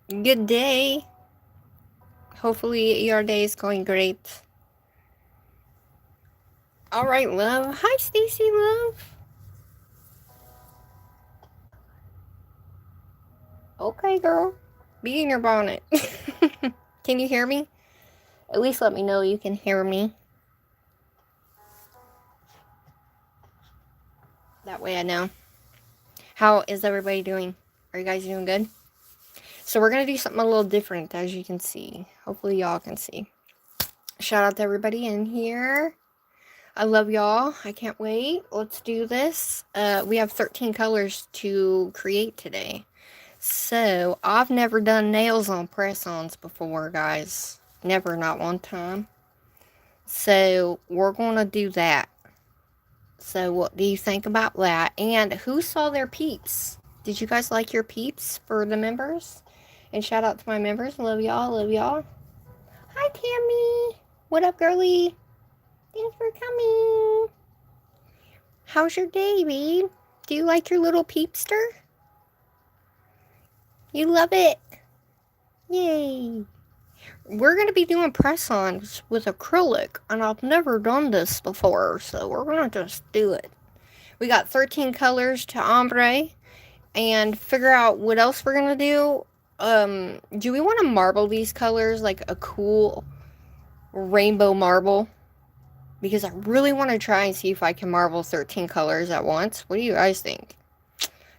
Good day. Hopefully your day is going great. All right, love. Hi, Stacy, love. Okay, girl. Be in your bonnet. Can you hear me? At least let me know you can hear me. That way I know. How is everybody doing? Are you guys doing good? So we're going to do something a little different, as you can see. Hopefully y'all can see. Shout out to everybody in here. I love y'all. I can't wait. Let's do this. We have 13 colors to create today. So, I've never done nails on press-ons before, guys. Never, not one time. So, we're going to do that. So, what do you think about that? And who saw their peeps? Did you guys like your peeps for the members? And shout out to my members. Love y'all. Love y'all. Hi, Tammy. What up, girly? Thanks for coming. How's your day, babe? Do you like your little peepster? You love it? Yay. We're going to be doing press-ons with acrylic, and I've never done this before, so we're going to just do it. We got 13 colors to ombre, and figure out what else we're going to do. Do we want to marble these colors like a cool rainbow marble? Because I really want to try and see if I can marble 13 colors at once. What do you guys think?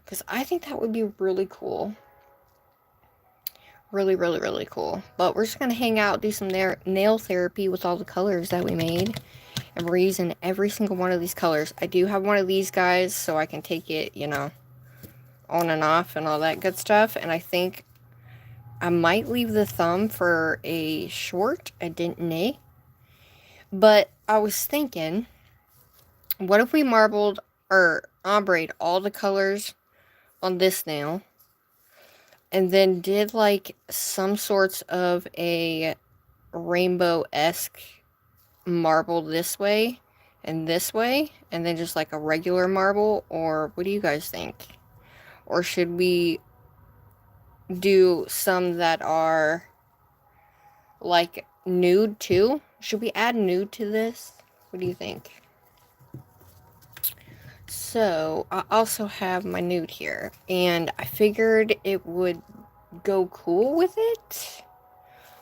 Because I think that would be really cool. Really, really, really cool. But we're just going to hang out, do some nail therapy with all the colors that we made. And we're using every single one of these colors. I do have one of these guys, so I can take it, you know, on and off and all that good stuff. And I think I might leave the thumb for a short. I didn't know. But I was thinking, what if we marbled or ombre all the colors on this nail? And then did like some sorts of a rainbow-esque marble this way and this way, and then just like a regular marble? Or what do you guys think? Or should we do some that are like nude too? Should we add nude to this? What do you think? So I also have my nude here, and I figured it would go cool with it,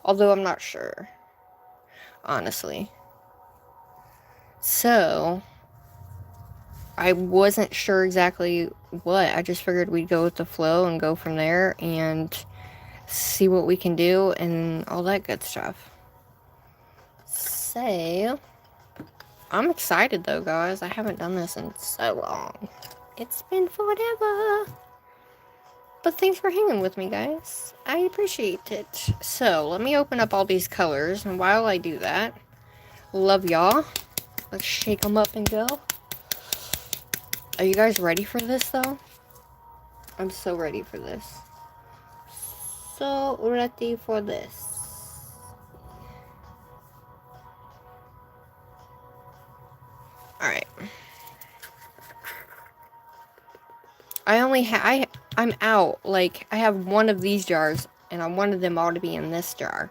although I'm not sure, honestly. So I wasn't sure exactly what. I just figured we'd go with the flow and go from there and see what we can do and all that good stuff. So I'm excited though, guys. I haven't done this in so long. It's been forever. But thanks for hanging with me, guys. I appreciate it. So, let me open up all these colors, and while I do that, love y'all. Let's shake them up and go. Are you guys ready for this, though? I'm so ready for this. So ready for this. Alright. I'm out. Like, I have one of these jars, and I wanted them all to be in this jar.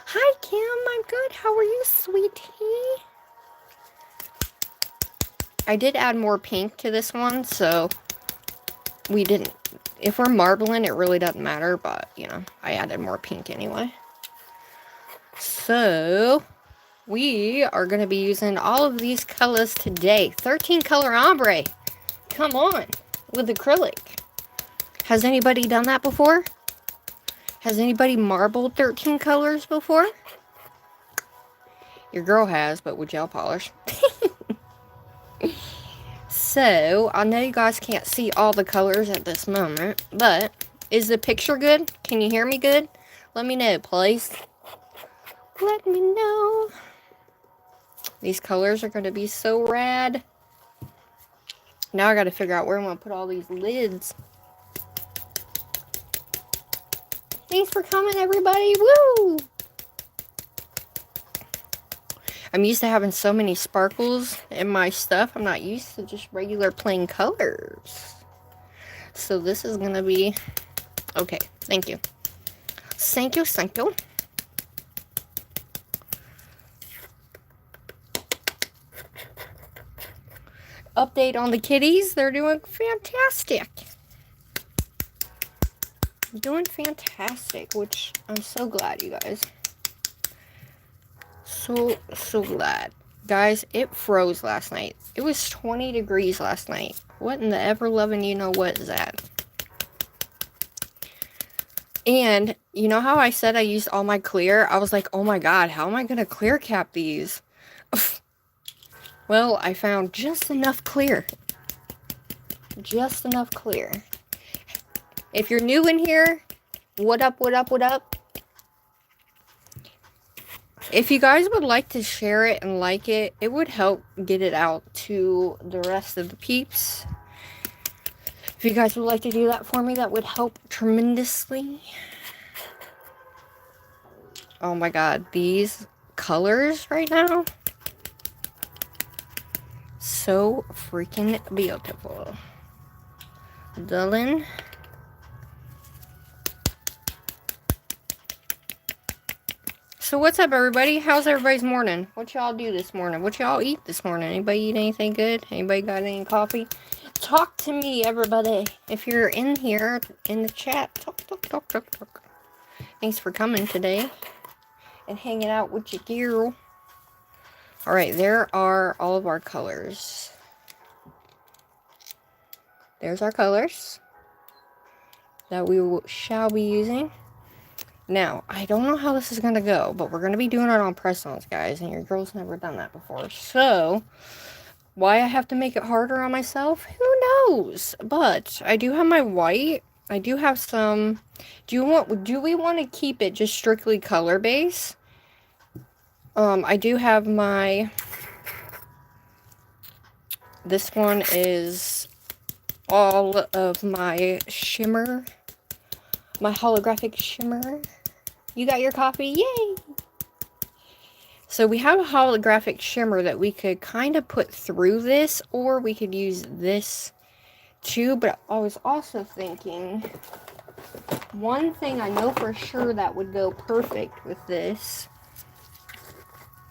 Hi, Kim. I'm good. How are you, sweetie? I did add more pink to this one, so we didn't. If we're marbling, it really doesn't matter, but, you know, I added more pink anyway. So, we are going to be using all of these colors today. 13 color ombre. Come on. With acrylic. Has anybody done that before? Has anybody marbled 13 colors before? Your girl has, but with gel polish. So, I know you guys can't see all the colors at this moment, but is the picture good? Can you hear me good? Let me know, please. Let me know. These colors are going to be so rad. Now I got to figure out where I'm going to put all these lids. Thanks for coming, everybody. Woo! I'm used to having so many sparkles in my stuff. I'm not used to just regular plain colors. So this is going to be... Okay, thank you. Thank you, thank you. Update on the kitties. They're doing fantastic. Doing fantastic, which I'm so glad, you guys. So glad. Guys, it froze last night. It was 20 degrees last night. What in the ever-loving you know what is that? And you know how I said I used all my clear? I was like, oh my god, how am I going to clear cap these? Well, I found just enough clear. Just enough clear. If you're new in here, what up, what up, what up? If you guys would like to share it and like it, it would help get it out to the rest of the peeps. If you guys would like to do that for me, that would help tremendously. Oh my god, these colors right now, so freaking beautiful. Dylan. So what's up, everybody? How's everybody's morning? What y'all do this morning? What y'all eat this morning? Anybody eat anything good? Anybody got any coffee? Talk to me, everybody. If you're in here in the chat, talk. Thanks for coming today and hanging out with your girl. All right, there are all of our colors. There's our colors that we shall be using. Now, I don't know how this is going to go, but we're going to be doing it on press-ons, guys, and your girl's never done that before. So, why I have to make it harder on myself? Who knows? But I do have my white. I do have some. Do we want to keep it just strictly color base? I do have my. This one is all of my shimmer, my holographic shimmer. You got your coffee? Yay! So we have a holographic shimmer that we could kind of put through this, or we could use this too, but I was also thinking, one thing I know for sure that would go perfect with this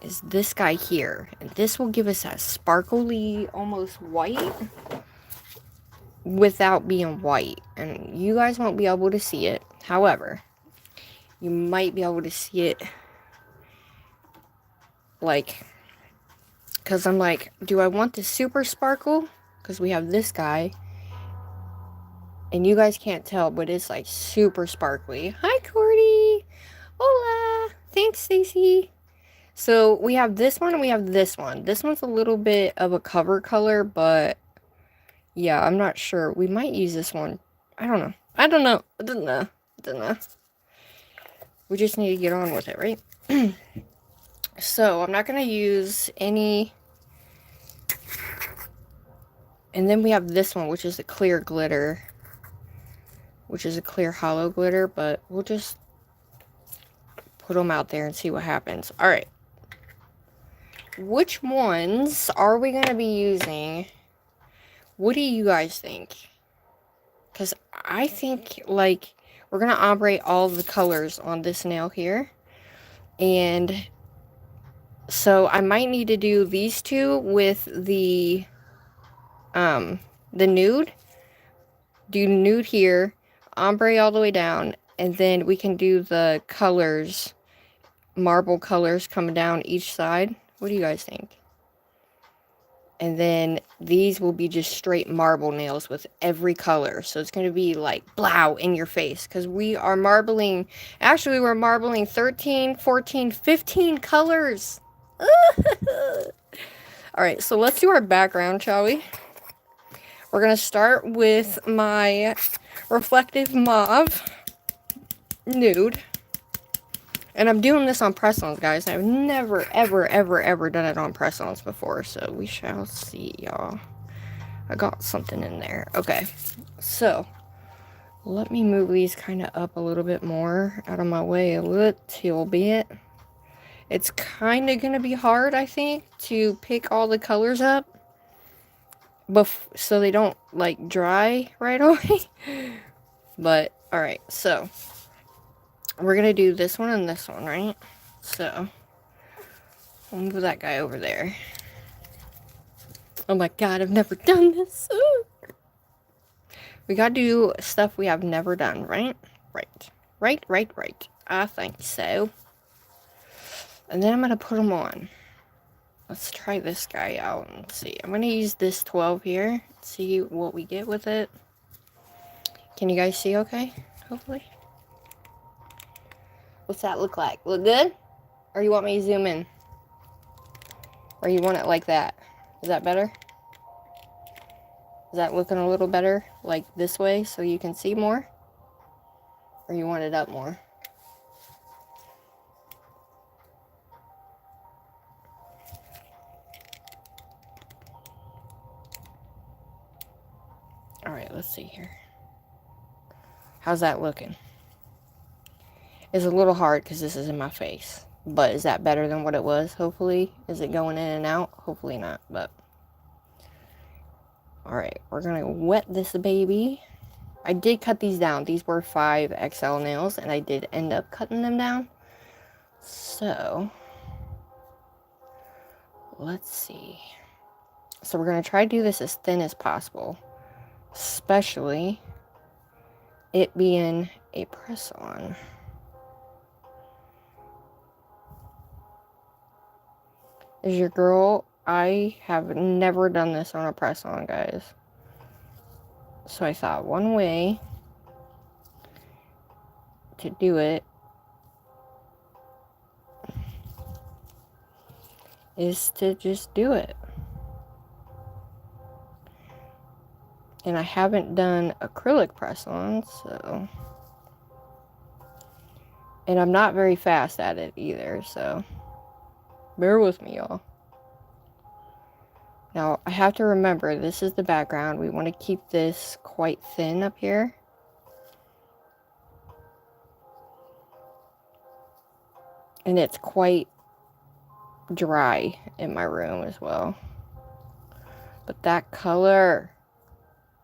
is this guy here. And this will give us that sparkly, almost white, without being white. And you guys won't be able to see it. However, you might be able to see it, like, because I'm like, do I want the super sparkle? Because we have this guy. And you guys can't tell, but it's like super sparkly. Hi, Cordy. Hola. Thanks, Stacy. So we have this one and we have this one. This one's a little bit of a cover color, but yeah, I'm not sure. We might use this one. I don't know. We just need to get on with it, right? So I'm not going to use any. And then we have this one, which is a clear glitter. Which is a clear hollow glitter, but we'll just put them out there and see what happens. All right. Which ones are we going to be using? What do you guys think? Because I think, like, we're going to ombre all the colors on this nail here. And so I might need to do these two with the nude. Do nude here, ombre all the way down, and then we can do the colors, marble colors coming down each side. What do you guys think? And then these will be just straight marble nails with every color. So it's going to be like, blow, in your face. Because we are marbling, actually we're marbling 13, 14, 15 colors. Alright, so let's do our background, shall we? We're going to start with my reflective mauve nude. And I'm doing this on press-ons, guys. I've never, ever done it on press-ons before. So we shall see, y'all. I got something in there. Okay. So, let me move these kind of up a little bit more. Out of my way a little bit. It's kind of going to be hard, I think, to pick all the colors up. So they don't, like, dry right away. But, alright. So, we're going to do this one and this one, right? So, we'll move that guy over there. Oh my god, I've never done this. Ooh. We got to do stuff we have never done, right? Right. I think so. And then I'm going to put them on. Let's try this guy out and see. I'm going to use this 12 here. See what we get with it. Can you guys see okay? Hopefully. What's that look like? Look good? Or you want me to zoom in? Or you want it like that? Is that better? Is that looking a little better? Like this way so you can see more? Or you want it up more? Alright, let's see here. How's that looking? It's a little hard because this is in my face. But is that better than what it was, hopefully? Is it going in and out? Hopefully not, but... Alright, we're going to wet this baby. I did cut these down. These were 5XL nails, and I did end up cutting them down. So... let's see. So we're going to try to do this as thin as possible. Especially it being a press-on. Is your girl? I have never done this on a press-on, guys. So I thought one way to do it is to just do it. And I haven't done acrylic press-ons, so... and I'm not very fast at it either, so... bear with me, y'all. Now, I have to remember, this is the background. We want to keep this quite thin up here. And it's quite dry in my room as well. But that color...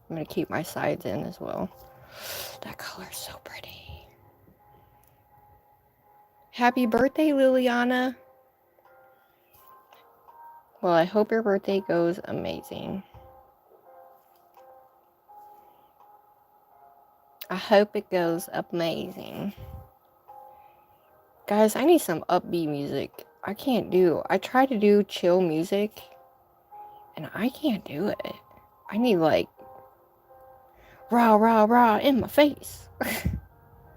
I'm going to keep my sides in as well. That color is so pretty. Happy birthday, Liliana. Well, I hope your birthday goes amazing. I hope it goes amazing. Guys, I need some upbeat music. I try to do chill music, and I can't do it. I need, like, rah, rah, rah in my face.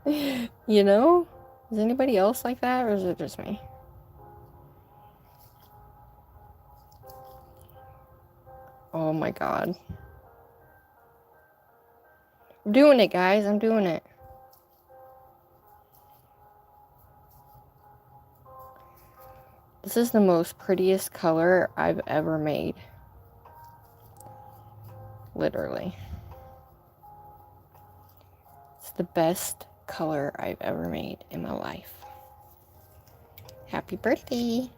You know? Is anybody else like that, or is it just me? Oh my god. I'm doing it, guys. I'm doing it. This is the most prettiest color I've ever made. Literally. It's the best color I've ever made in my life. Happy birthday.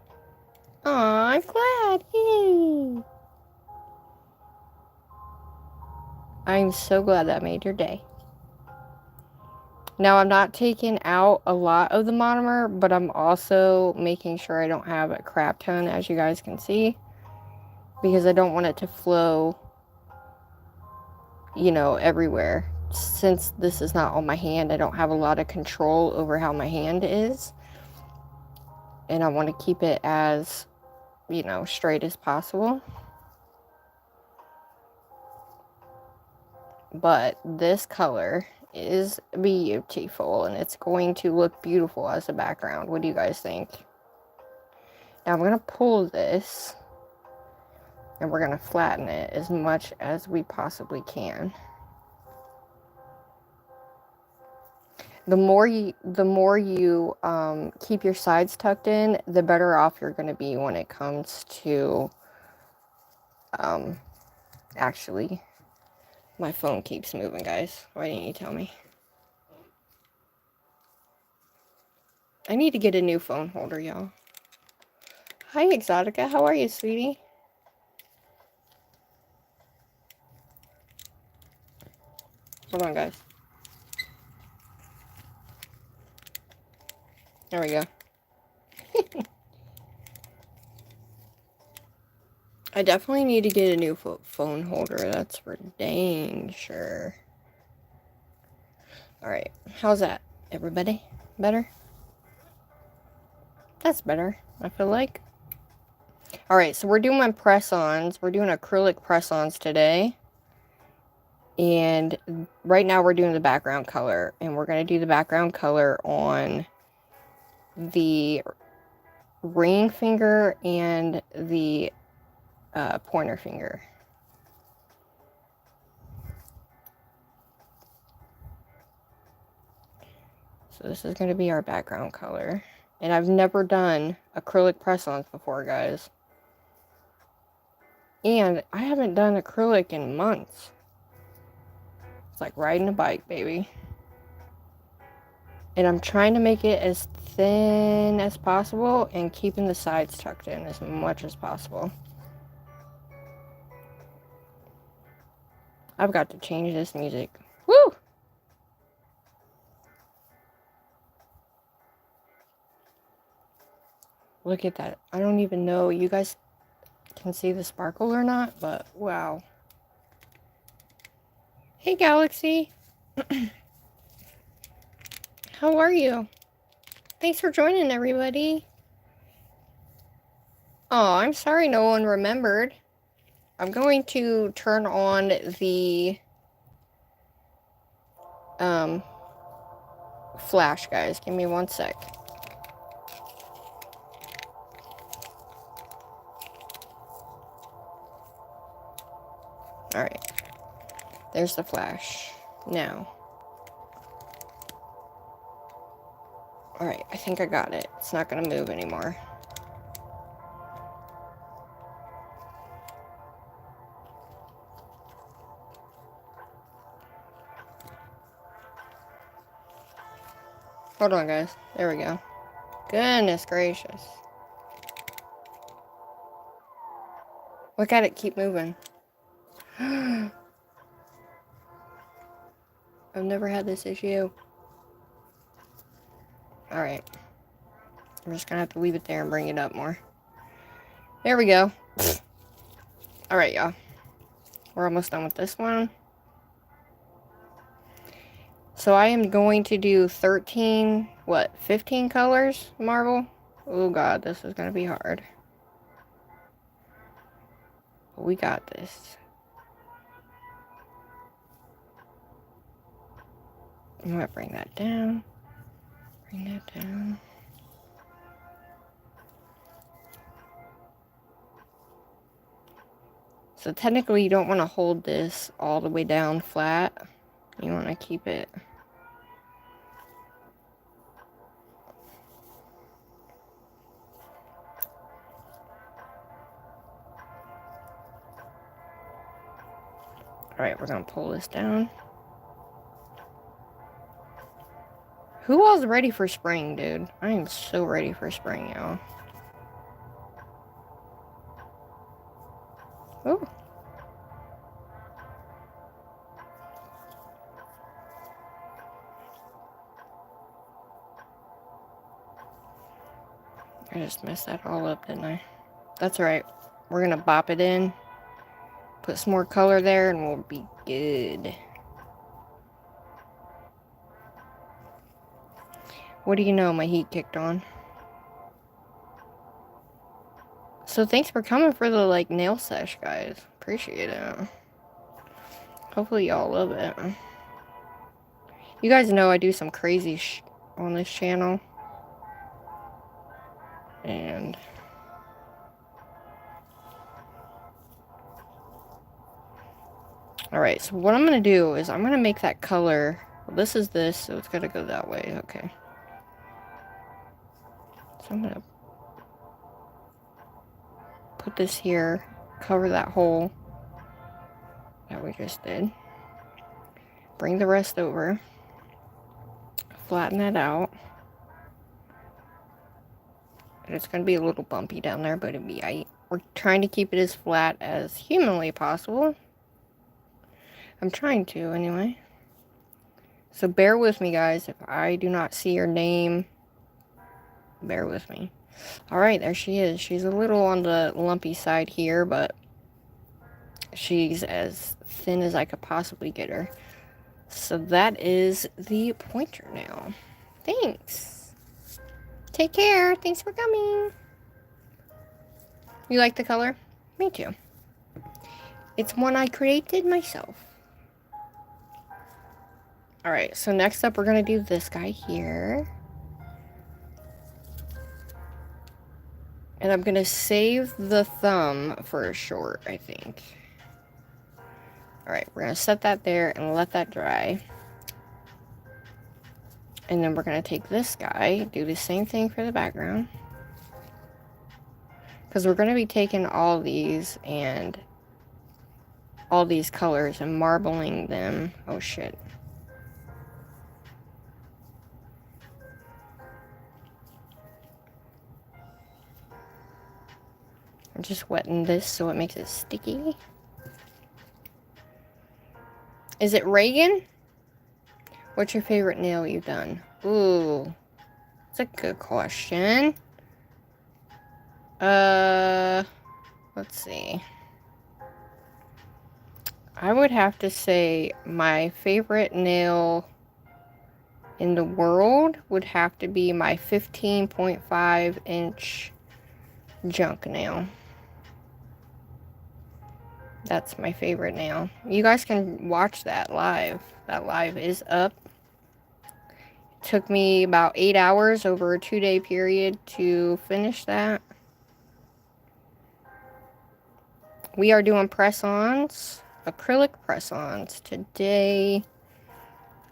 Aw, I'm glad. Yay. I'm so glad that made your day. Now, I'm not taking out a lot of the monomer, but I'm also making sure I don't have a crap ton, as you guys can see. Because I don't want it to flow, you know, everywhere. Since this is not on my hand, I don't have a lot of control over how my hand is. And I want to keep it as, you know, straight as possible. But this color is beautiful, and it's going to look beautiful as a background. What do you guys think? Now I'm going to pull this, and we're going to flatten it as much as we possibly can. The more you keep your sides tucked in, the better off you're going to be when it comes to actually... My phone keeps moving, guys. Why didn't you tell me? I need to get a new phone holder, y'all. Hi, Exotica. How are you, sweetie? Hold on, guys. There we go. I definitely need to get a new phone holder. That's for dang sure. Alright, how's that, everybody? Better? That's better, I feel like. Alright, so we're doing my press-ons. We're doing acrylic press-ons today. And right now we're doing the background color. And we're going to do the background color on the ring finger and the pointer finger. So this is going to be our background color. And I've never done acrylic press-ons before, guys. And I haven't done acrylic in months. It's like riding a bike, baby. And I'm trying to make it as thin as possible and keeping the sides tucked in as much as possible. I've got to change this music. Woo! Look at that. I don't even know you guys can see the sparkle or not, but wow. Hey, Galaxy. How are you? Thanks for joining, everybody. Oh, I'm sorry no one remembered. I'm going to turn on the flash, guys. Give me 1 sec. Alright. There's the flash. Now. Alright, I think I got it. It's not going to move anymore. Hold on, guys. There we go. Goodness gracious. Look at it keep moving. I've never had this issue. Alright. I'm just gonna have to leave it there and bring it up more. There we go. Alright, y'all. We're almost done with this one. So I am going to do 15 colors, Marvel? Oh god, this is gonna be hard. But we got this. I'm gonna bring that down. Bring that down. So technically you don't want to hold this all the way down flat. You want to keep it alright, we're gonna pull this down. Who all's ready for spring, dude? I am so ready for spring, y'all. Oh. I just messed that all up, didn't I? That's alright. We're gonna bop it in. Put some more color there and we'll be good. What do you know? My heat kicked on. So thanks for coming for the nail sesh, guys. Appreciate it. Hopefully y'all love it. You guys know I do some crazy on this channel. And alright, so what I'm going to do is I'm going to make that color. Well, this is this, so it's got to go that way. Okay. So I'm going to put this here, cover that hole that we just did. Bring the rest over. Flatten that out. And it's going to be a little bumpy down there, but it'll be aight. We're trying to keep it as flat as humanly possible. I'm trying to, anyway. So bear with me, guys, if I do not see your name bear with me. Alright, there she is. She's a little on the lumpy side here, but she's as thin as I could possibly get her. So that is the pointer now. Thanks. Take care. Thanks for coming. You like the color? Me too. It's one I created myself. Alright, so next up we're going to do this guy here. And I'm going to save the thumb for a short, I think. Alright, we're going to set that there and let that dry. And then we're going to take this guy, do the same thing for the background. Because we're going to be taking all these and all these colors and marbling them. Oh shit. I'm just wetting this so it makes it sticky. Is it Reagan? What's your favorite nail you've done? Ooh, that's a good question. Let's see. I would have to say my favorite nail in the world would have to be my 15.5 inch junk nail. That's my favorite nail. You guys can watch that live. That live is up. It took me about 8 hours over a 2-day period to finish that. We are doing press-ons, acrylic press-ons today.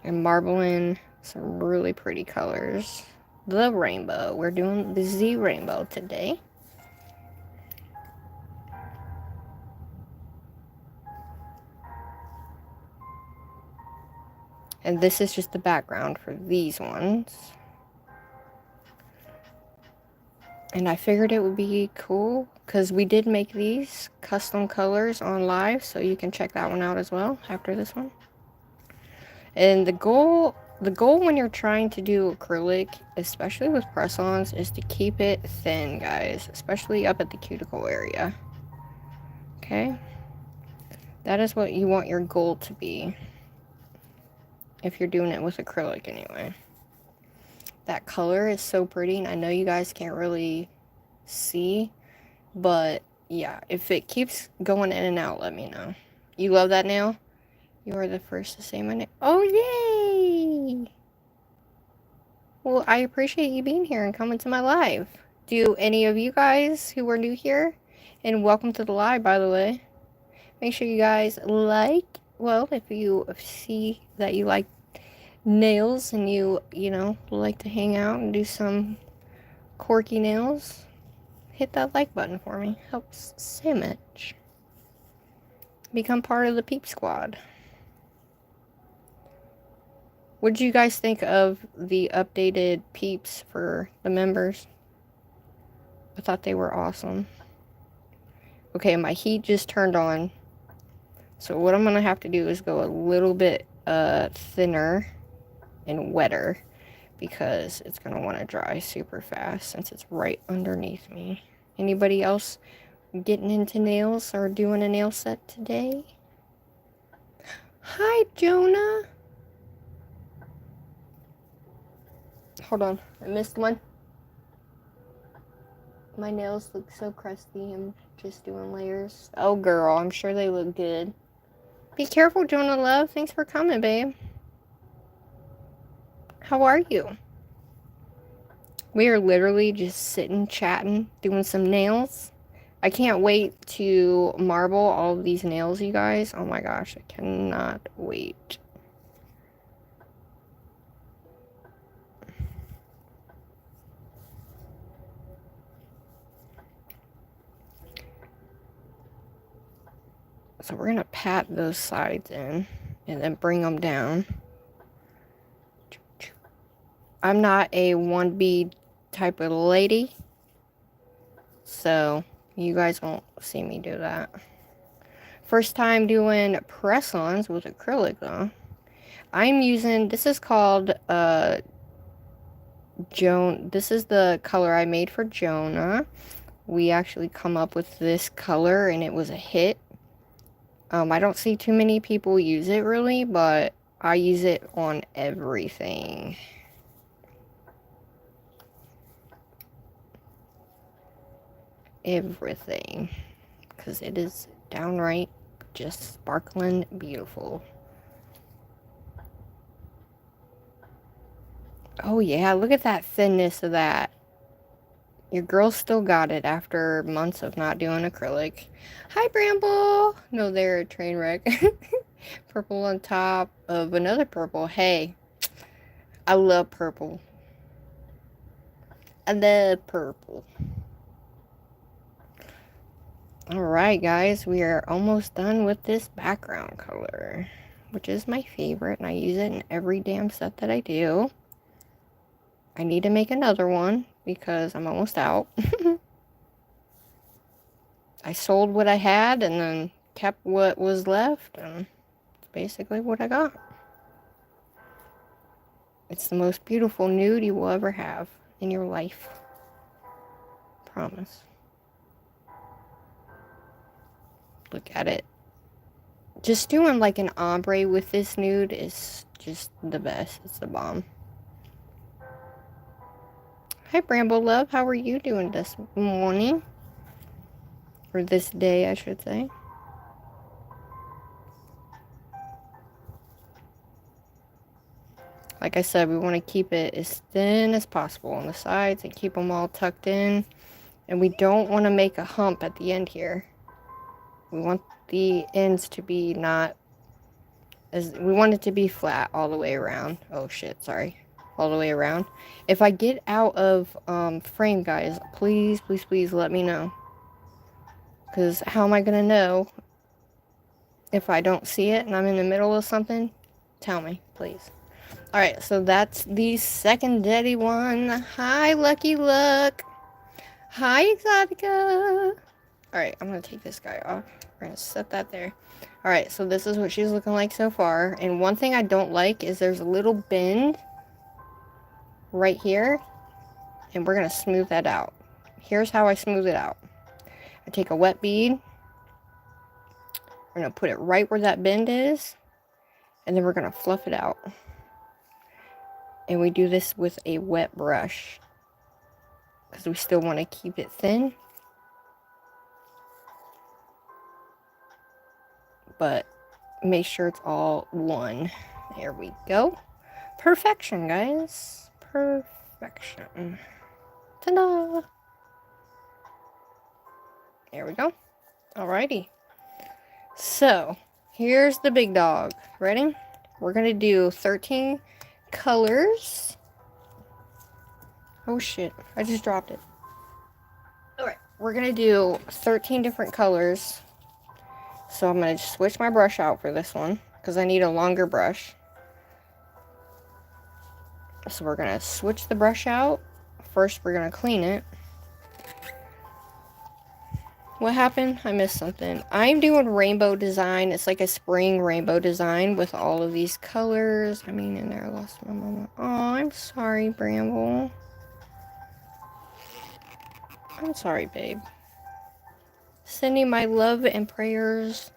And marbling some really pretty colors. The rainbow. We're doing the Z rainbow today. And this is just the background for these ones. And I figured it would be cool because we did make these custom colors on live, so you can check that one out as well after this one. And the goal when you're trying to do acrylic, especially with press-ons, is to keep it thin, guys, especially up at the cuticle area. Okay? That is what you want your goal to be. If you're doing it with acrylic anyway. That color is so pretty, and I know you guys can't really see, but yeah, if it keeps going in and out, let me know. You love that nail? You are the first to say my name. Oh, yay! Well, I appreciate you being here and coming to my live. Do any of you guys who are new here, and welcome to the live, by the way, make sure you guys like, well, if you see that you like nails and you know, like to hang out and do some quirky nails, hit that like button for me. Helps so much. Become part of the Peep Squad. What did you guys think of the updated Peeps for the members? I thought they were awesome. Okay, my heat just turned on. So what I'm going to have to do is go a little bit thinner and wetter, because it's going to want to dry super fast since it's right underneath me. Anybody else getting into nails or doing a nail set today? Hi, Jonah. Hold on, I missed one. My nails look so crusty. I'm just doing layers. Oh, girl, I'm sure they look good. Be careful, Jonah Love. Thanks for coming, babe. How are you? We are literally just sitting, chatting, doing some nails. I can't wait to marble all of these nails, you guys. Oh my gosh, I cannot wait. So we're going to pat those sides in and then bring them down. I'm not a one bead type of lady, so you guys won't see me do that. First time doing press-ons with acrylic though. I'm using, this is called This is the color I made for Jonah. We actually come up with this color and it was a hit. I don't see too many people use it really, but I use it on everything. Everything. Because it is downright just sparkling beautiful. Oh yeah, look at that thinness of that. Your girl still got it after months of not doing acrylic. Hi, Bramble! No, they're a train wreck. Purple on top of another purple. Hey, I love purple. I love purple. Alright, guys, we are almost done with this background color, which is my favorite, and I use it in every damn set that I do. I need to make another one because I'm almost out. I sold what I had and then kept what was left, and it's basically what I got. It's the most beautiful nude you will ever have in your life. Promise. Look at it. Just doing like an ombre with this nude is just the best. It's the bomb. Hi, Bramble Love. How are you doing this morning? Or this day, I should say. Like I said, we want to keep it as thin as possible on the sides and keep them all tucked in. And we don't want to make a hump at the end here. We want the ends to be we want it to be flat all the way around. Oh shit, sorry. All the way around. If I get out of frame, guys, please, please, please let me know. Because how am I going to know if I don't see it and I'm in the middle of something? Tell me, please. Alright, so that's the second daddy one. Hi, Lucky Luck. Hi, Exotica. Alright, I'm going to take this guy off. We're going to set that there. Alright, so this is what she's looking like so far. And one thing I don't like is there's a little bend right here. And we're going to smooth that out. Here's how I smooth it out. I take a wet bead. We're going to put it right where that bend is. And then we're going to fluff it out. And we do this with a wet brush. Because we still want to keep it thin. But make sure it's all one. There we go. Perfection, guys. Perfection. Ta-da! There we go. Alrighty. So, here's the big dog. Ready? We're going to do 13 colors. Oh shit, I just dropped it. Alright, we're going to do 13 different colors. So I'm going to switch my brush out for this one, because I need a longer brush. So we're going to switch the brush out. First, we're going to clean it. What happened? I missed something. I'm doing rainbow design. It's like a spring rainbow design with all of these colors. I mean, in there, I lost my mama. Oh, I'm sorry, Bramble. I'm sorry, babe. Sending my love and prayers,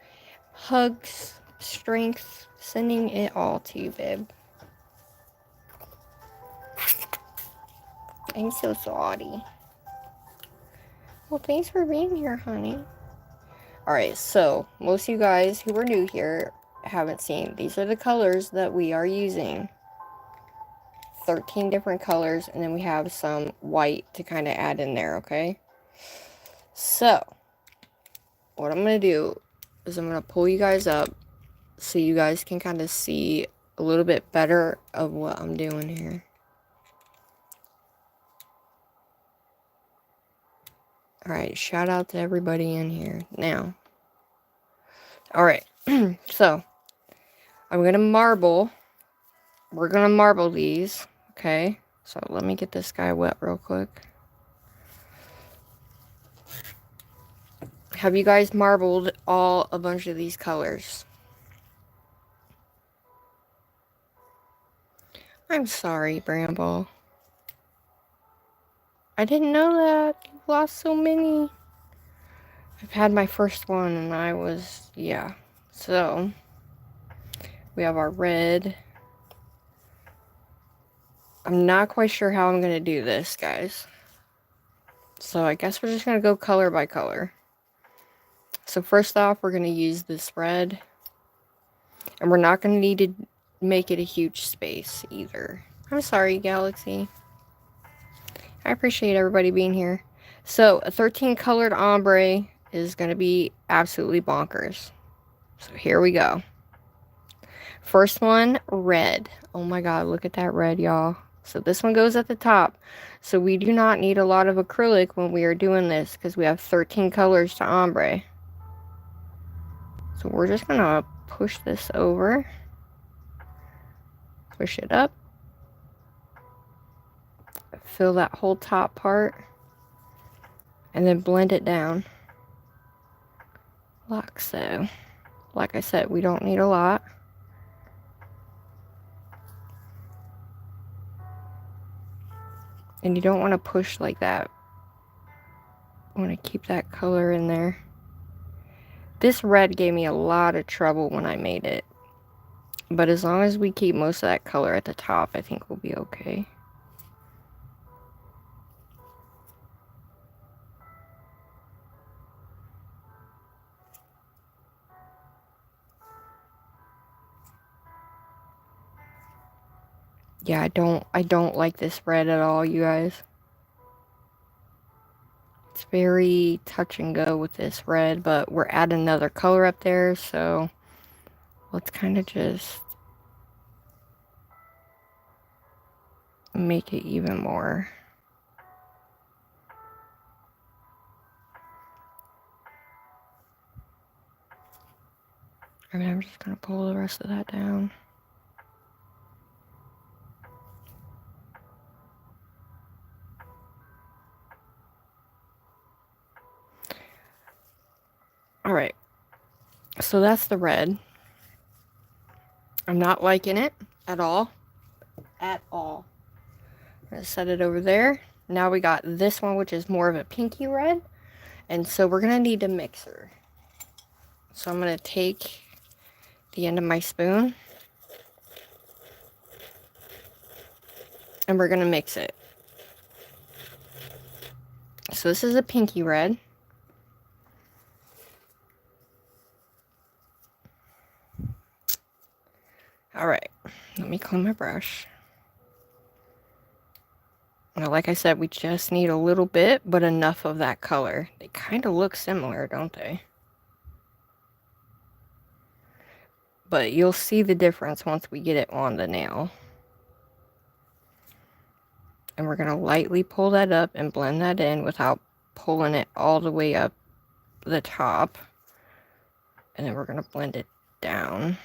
hugs, strength, sending it all to you, babe. I'm so sorry. Well, thanks for being here, honey. Alright, so, most of you guys who are new here haven't seen. These are the colors that we are using. 13 different colors, and then we have some white to kind of add in there, okay? So, what I'm going to do is I'm going to pull you guys up so you guys can kind of see a little bit better of what I'm doing here. Alright, shout out to everybody in here. Now, alright, so, I'm going to marble. We're going to marble these, okay? So, let me get this guy wet real quick. Have you guys marbled a bunch of these colors? I'm sorry, Bramble. I didn't know that. You've lost so many. I've had my first one and I was, yeah. So, we have our red. I'm not quite sure how I'm going to do this, guys. So, I guess we're just going to go color by color. So, first off, we're going to use this red. And we're not going to need to make it a huge space either. I'm sorry, Galaxy. I appreciate everybody being here. So, a 13 colored ombre is going to be absolutely bonkers. So, here we go. First one, red. Oh my god, look at that red, y'all. So, this one goes at the top. So, we do not need a lot of acrylic when we are doing this because we have 13 colors to ombre. So, we're just going to push this over. Push it up. Fill that whole top part. And then blend it down. Like so. Like I said, we don't need a lot. And you don't want to push like that. You want to keep that color in there. This red gave me a lot of trouble when I made it. But as long as we keep most of that color at the top, I think we'll be okay. Yeah, I don't like this red at all, you guys. It's very touch and go with this red, but we're adding another color up there, so let's kind of just make it even more. I mean, I'm just gonna pull the rest of that down. Alright, so that's the red. I'm not liking it at all. At all. I'm going to set it over there. Now we got this one, which is more of a pinky red. And so we're going to need a mixer. So I'm going to take the end of my spoon. And we're going to mix it. So this is a pinky red. Alright, let me clean my brush. Now, like I said, we just need a little bit, but enough of that color. They kind of look similar, don't they? But you'll see the difference once we get it on the nail. And we're going to lightly pull that up and blend that in without pulling it all the way up the top. And then we're going to blend it down.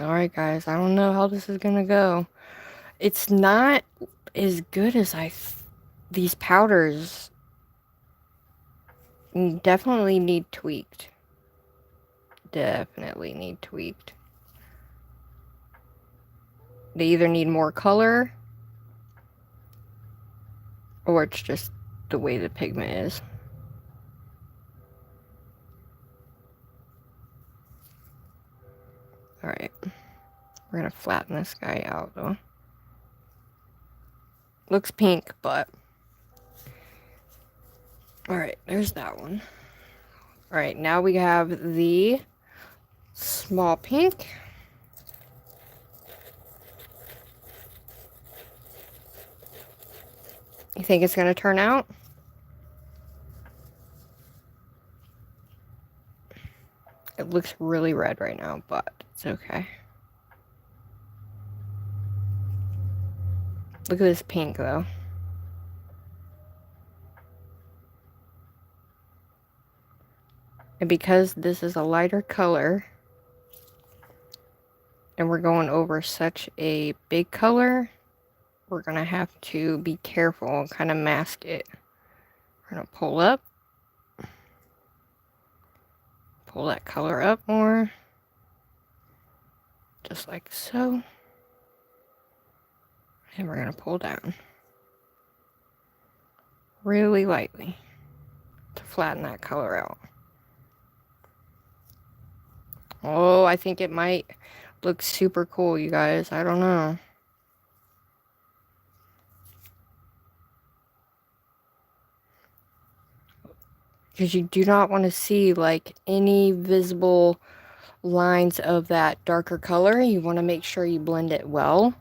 Alright guys, I don't know how this is gonna go. It's not as good as these powders definitely need tweaked. Definitely need tweaked. They either need more color or it's just the way the pigment is. Alright. We're gonna flatten this guy out though. Looks pink, but... Alright, there's that one. Alright, now we have the small pink. You think it's gonna turn out? It looks really red right now, but it's okay. Look at this pink, though. And because this is a lighter color, and we're going over such a big color, we're going to have to be careful and kind of mask it. We're going to pull up. Pull that color up more. Just like so. And we're going to pull down. Really lightly. To flatten that color out. Oh, I think it might look super cool, you guys. I don't know. Because you do not want to see like any visible lines of that darker color. You want to make sure you blend it well.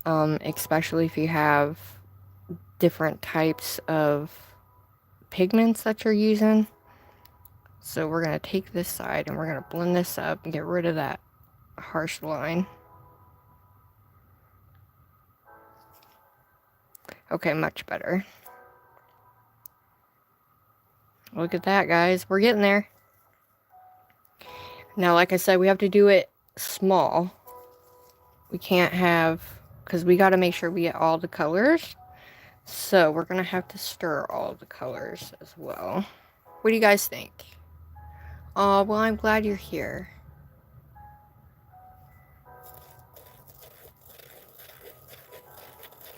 Especially if you have different types of pigments that you're using. So we're going to take this side and we're going to blend this up and get rid of that harsh line. Okay, much better. Look at that, guys. We're getting there. Now, like I said, we have to do it small. We can't have, because we got to make sure we get all the colors. So we're going to have to stir all the colors as well. What do you guys think? Oh, well, I'm glad you're here.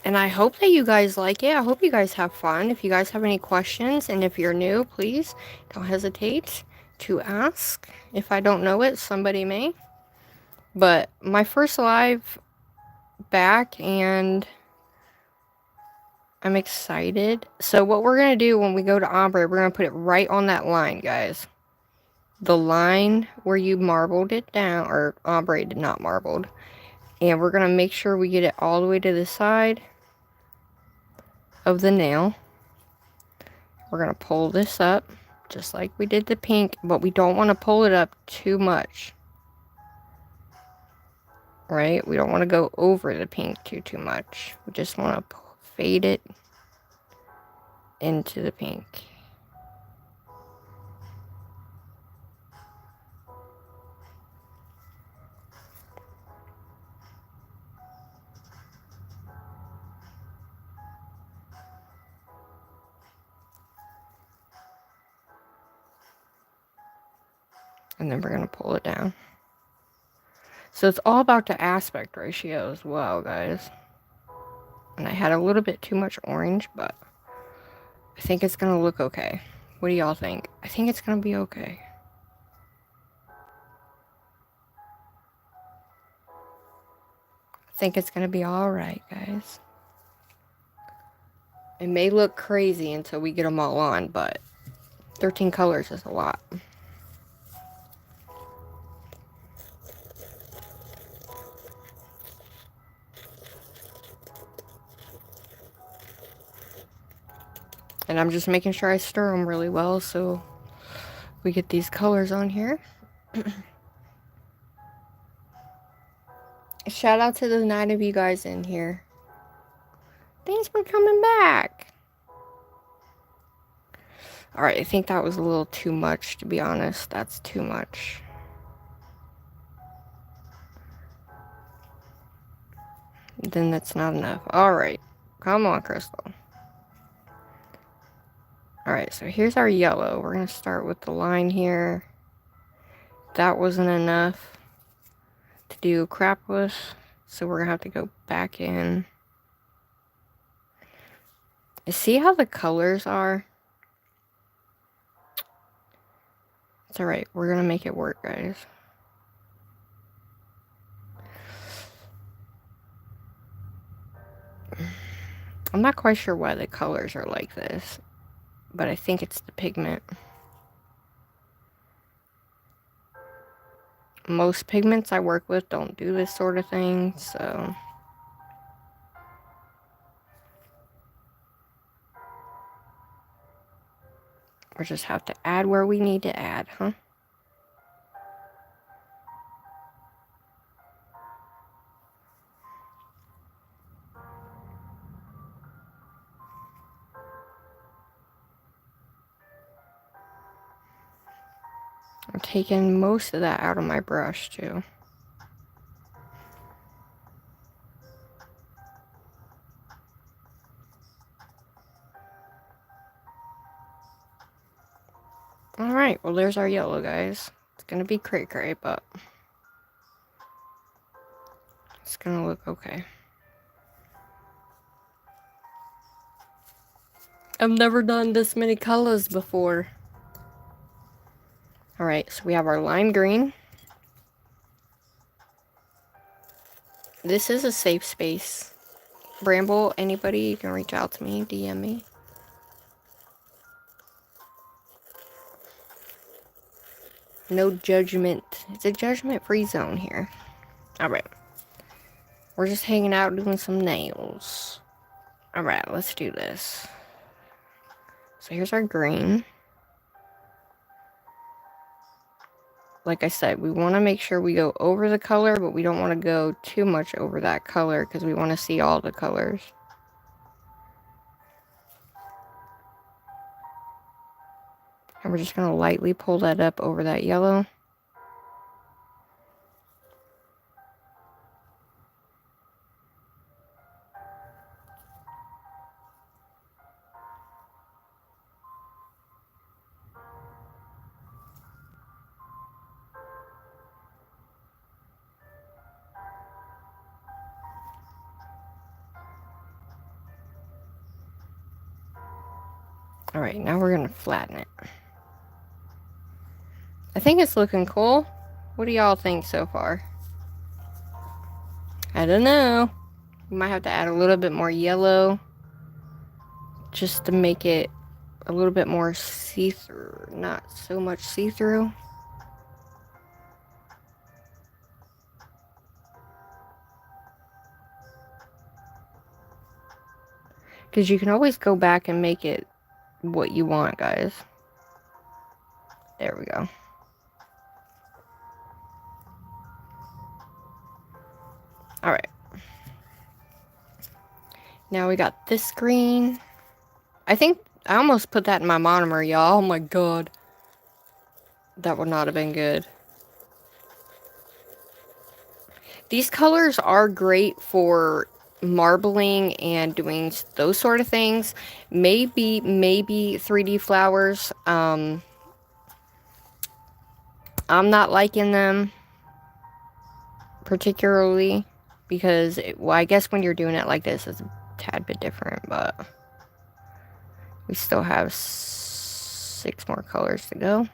And I hope that you guys like it. I hope you guys have fun. If you guys have any questions, and if you're new, please don't hesitate to ask. If I don't know it, somebody may. But my first live back, and I'm excited. So what we're going to do when we go to ombre, we're going to put it right on that line, guys. The line where you marbled it down, or ombre did not marbled. And we're going to make sure we get it all the way to the side of the nail. We're going to pull this up just like we did the pink, but we don't want to pull it up too much. Right? We don't want to go over the pink too much. We just want to fade it into the pink. And then we're going to pull it down. So it's all about the aspect ratio as well, guys. And I had a little bit too much orange, but I think it's going to look okay. What do y'all think? I think it's going to be okay. I think it's going to be alright, guys. It may look crazy until we get them all on, but 13 colors is a lot. And I'm just making sure I stir them really well so we get these colors on here. Shout out to the 9 of you guys in here. Thanks for coming back. Alright, I think that was a little too much, to be honest. That's too much. Then that's not enough. Alright, come on, Crystal. Alright, so here's our yellow. We're going to start with the line here. That wasn't enough to do crap with, so we're going to have to go back in. See how the colors are? It's alright, we're going to make it work, guys. I'm not quite sure why the colors are like this, but I think it's the pigment. Most pigments I work with don't do this sort of thing, so we just have to add where we need to add, huh? I'm taking most of that out of my brush, too. Alright, well there's our yellow, guys. It's gonna be cray-cray, but it's gonna look okay. I've never done this many colors before. Alright, so we have our lime green. This is a safe space. Bramble, anybody, you can reach out to me, DM me. No judgment. It's a judgment-free zone here. Alright. We're just hanging out doing some nails. Alright, let's do this. So here's our green. Like I said, we want to make sure we go over the color, but we don't want to go too much over that color because we want to see all the colors. And we're just going to lightly pull that up over that yellow. Alright, now we're going to flatten it. I think it's looking cool. What do y'all think so far? I don't know. We might have to add a little bit more yellow just to make it a little bit more see-through, not so much see-through. Because you can always go back and make it what you want, guys. There we go. Alright. Now we got this green. I think I almost put that in my monomer, y'all. Oh my god. That would not have been good. These colors are great for marbling and doing those sort of things. Maybe 3D flowers. I'm not liking them particularly because, well, I guess when you're doing it like this, it's a tad bit different, but we still have 6 more colors to go.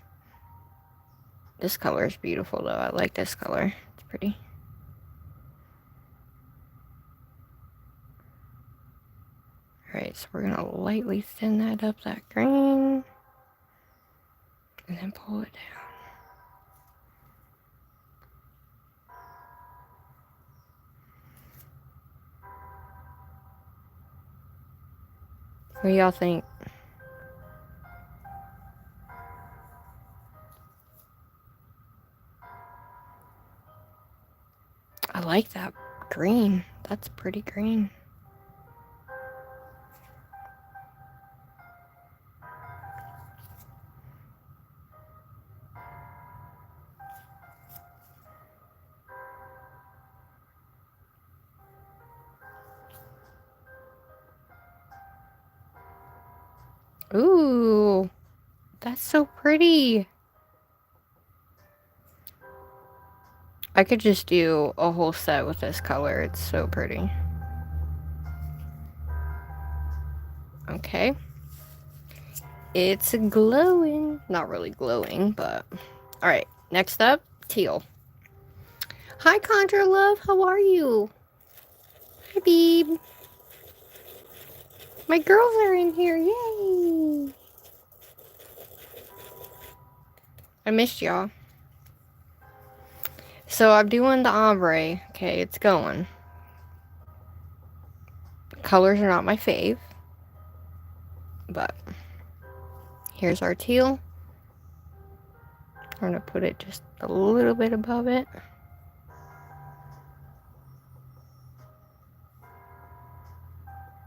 This color is beautiful, though. I like this color. It's pretty. Alright, so we're going to lightly thin that up, that green. And then pull it down. What do y'all think? I like that green. That's pretty green. Ooh, that's so pretty. I could just do a whole set with this color. It's so pretty. Okay. It's glowing. Not really glowing, but... Alright, next up, teal. Hi, Contra Love. How are you? Hi, Beeb. My girls are in here. Yay! I missed y'all. So I'm doing the ombre. Okay, it's going. The colors are not my fave. But here's our teal. I'm going to put it just a little bit above it.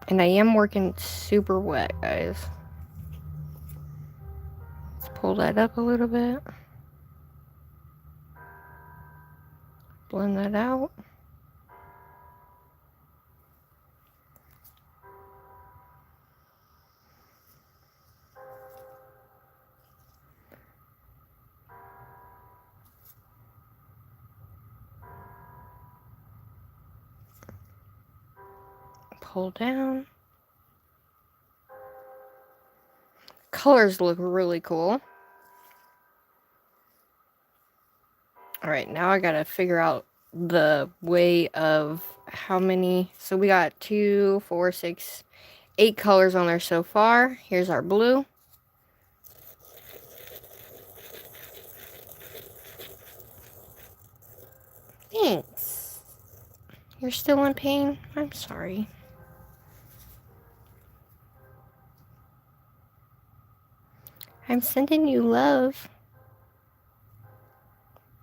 And I am working super wet, guys. Let's pull that up a little bit. Blend that out. pull down. Colors look really cool. Alright, now I gotta figure out the way of how many. So we got 2, 4, 6, 8 colors on there so far. Here's our blue. Thanks. You're still in pain? I'm sorry. I'm sending you love.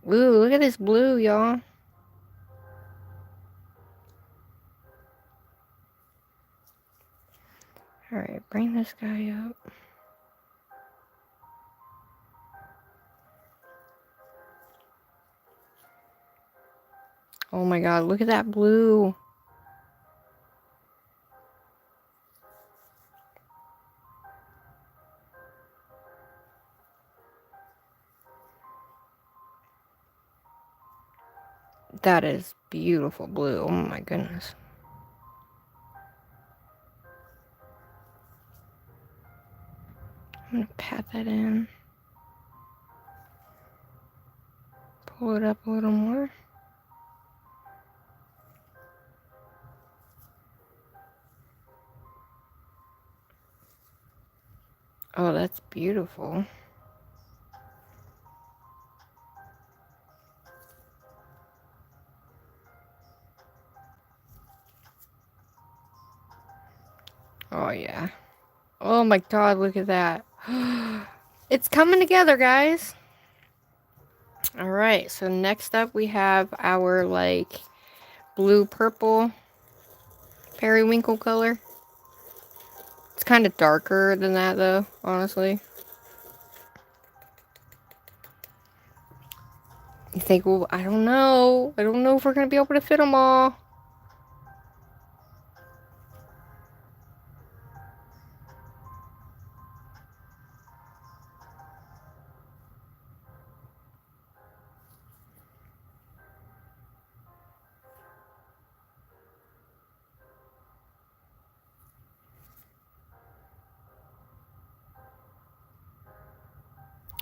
Ooh, look at this blue, y'all. Alright, bring this guy up. Oh my god, look at that blue. That is beautiful blue. Oh my goodness. I'm gonna pat that in. Pull it up a little more. Oh, that's beautiful. Oh yeah. Oh my god, look at that. It's coming together, guys. Alright, so next up we have our, like, blue-purple periwinkle color. It's kind of darker than that, though, honestly. You think, well, I don't know. I don't know if we're going to be able to fit them all.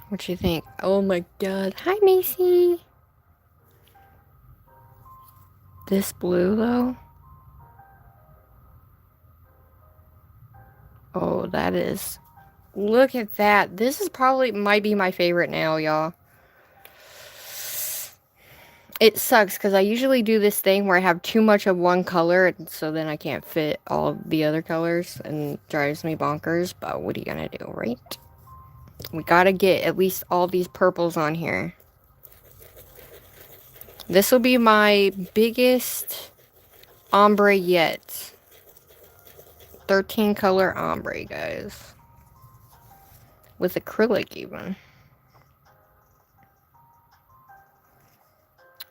What you think? Oh my god. Hi, Macy. This blue, though. Oh, that is... Look at that. This is probably... might be my favorite nail, y'all. It sucks, because I usually do this thing where I have too much of one color, and so then I can't fit all of the other colors, and it drives me bonkers, but what are you gonna do, right? We gotta get at least all these purples on here. This will be my biggest ombre yet. 13 color ombre, guys. With acrylic even.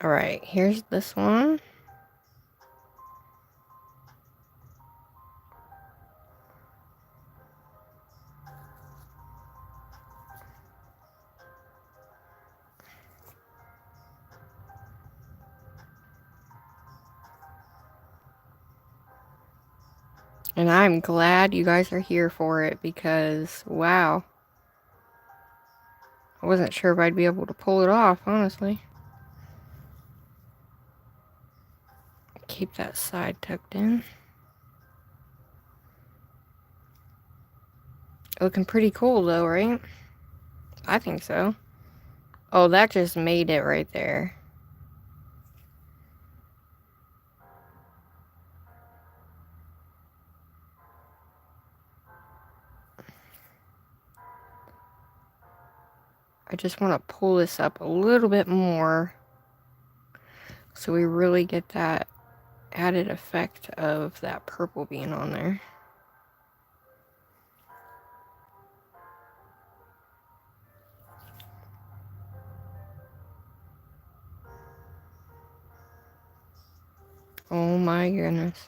Alright, here's this one. And I'm glad you guys are here for it because, wow. I wasn't sure if I'd be able to pull it off, honestly. Keep that side tucked in. Looking pretty cool though, right? I think so. Oh, that just made it right there. I just want to pull this up a little bit more so we really get that added effect of that purple being on there. Oh my goodness.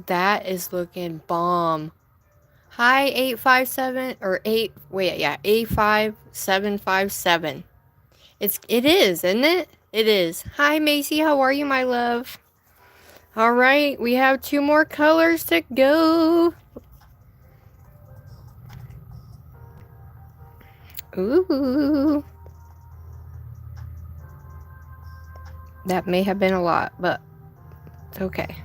That is looking bomb. Hi, 857 or 8. Wait, yeah, 85757. It is, isn't it? It is. Hi, Macy. How are you, my love? All right, we have 2 more colors to go. Ooh. That may have been a lot, but it's okay.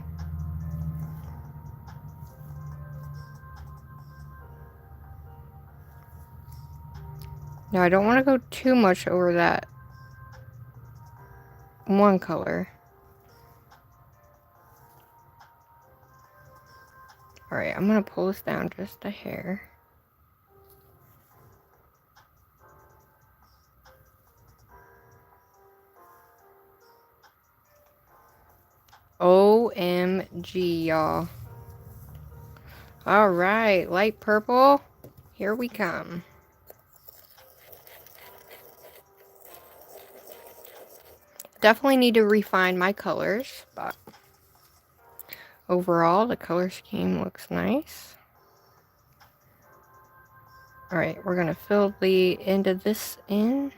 Now, I don't want to go too much over that one color. Alright, I'm going to pull this down just a hair. OMG, y'all. Alright, light purple. Here we come. Definitely need to refine my colors, but overall, the color scheme looks nice. Alright, we're going to fill the end of this in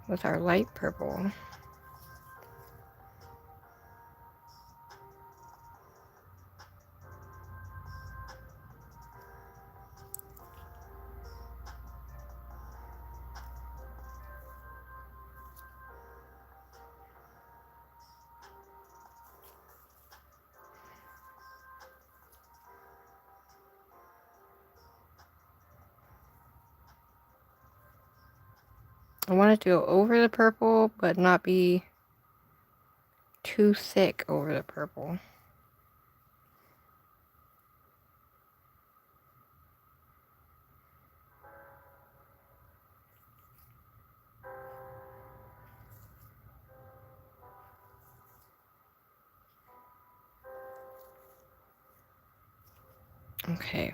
with our light purple. I want it to go over the purple, but not be too thick over the purple. Okay.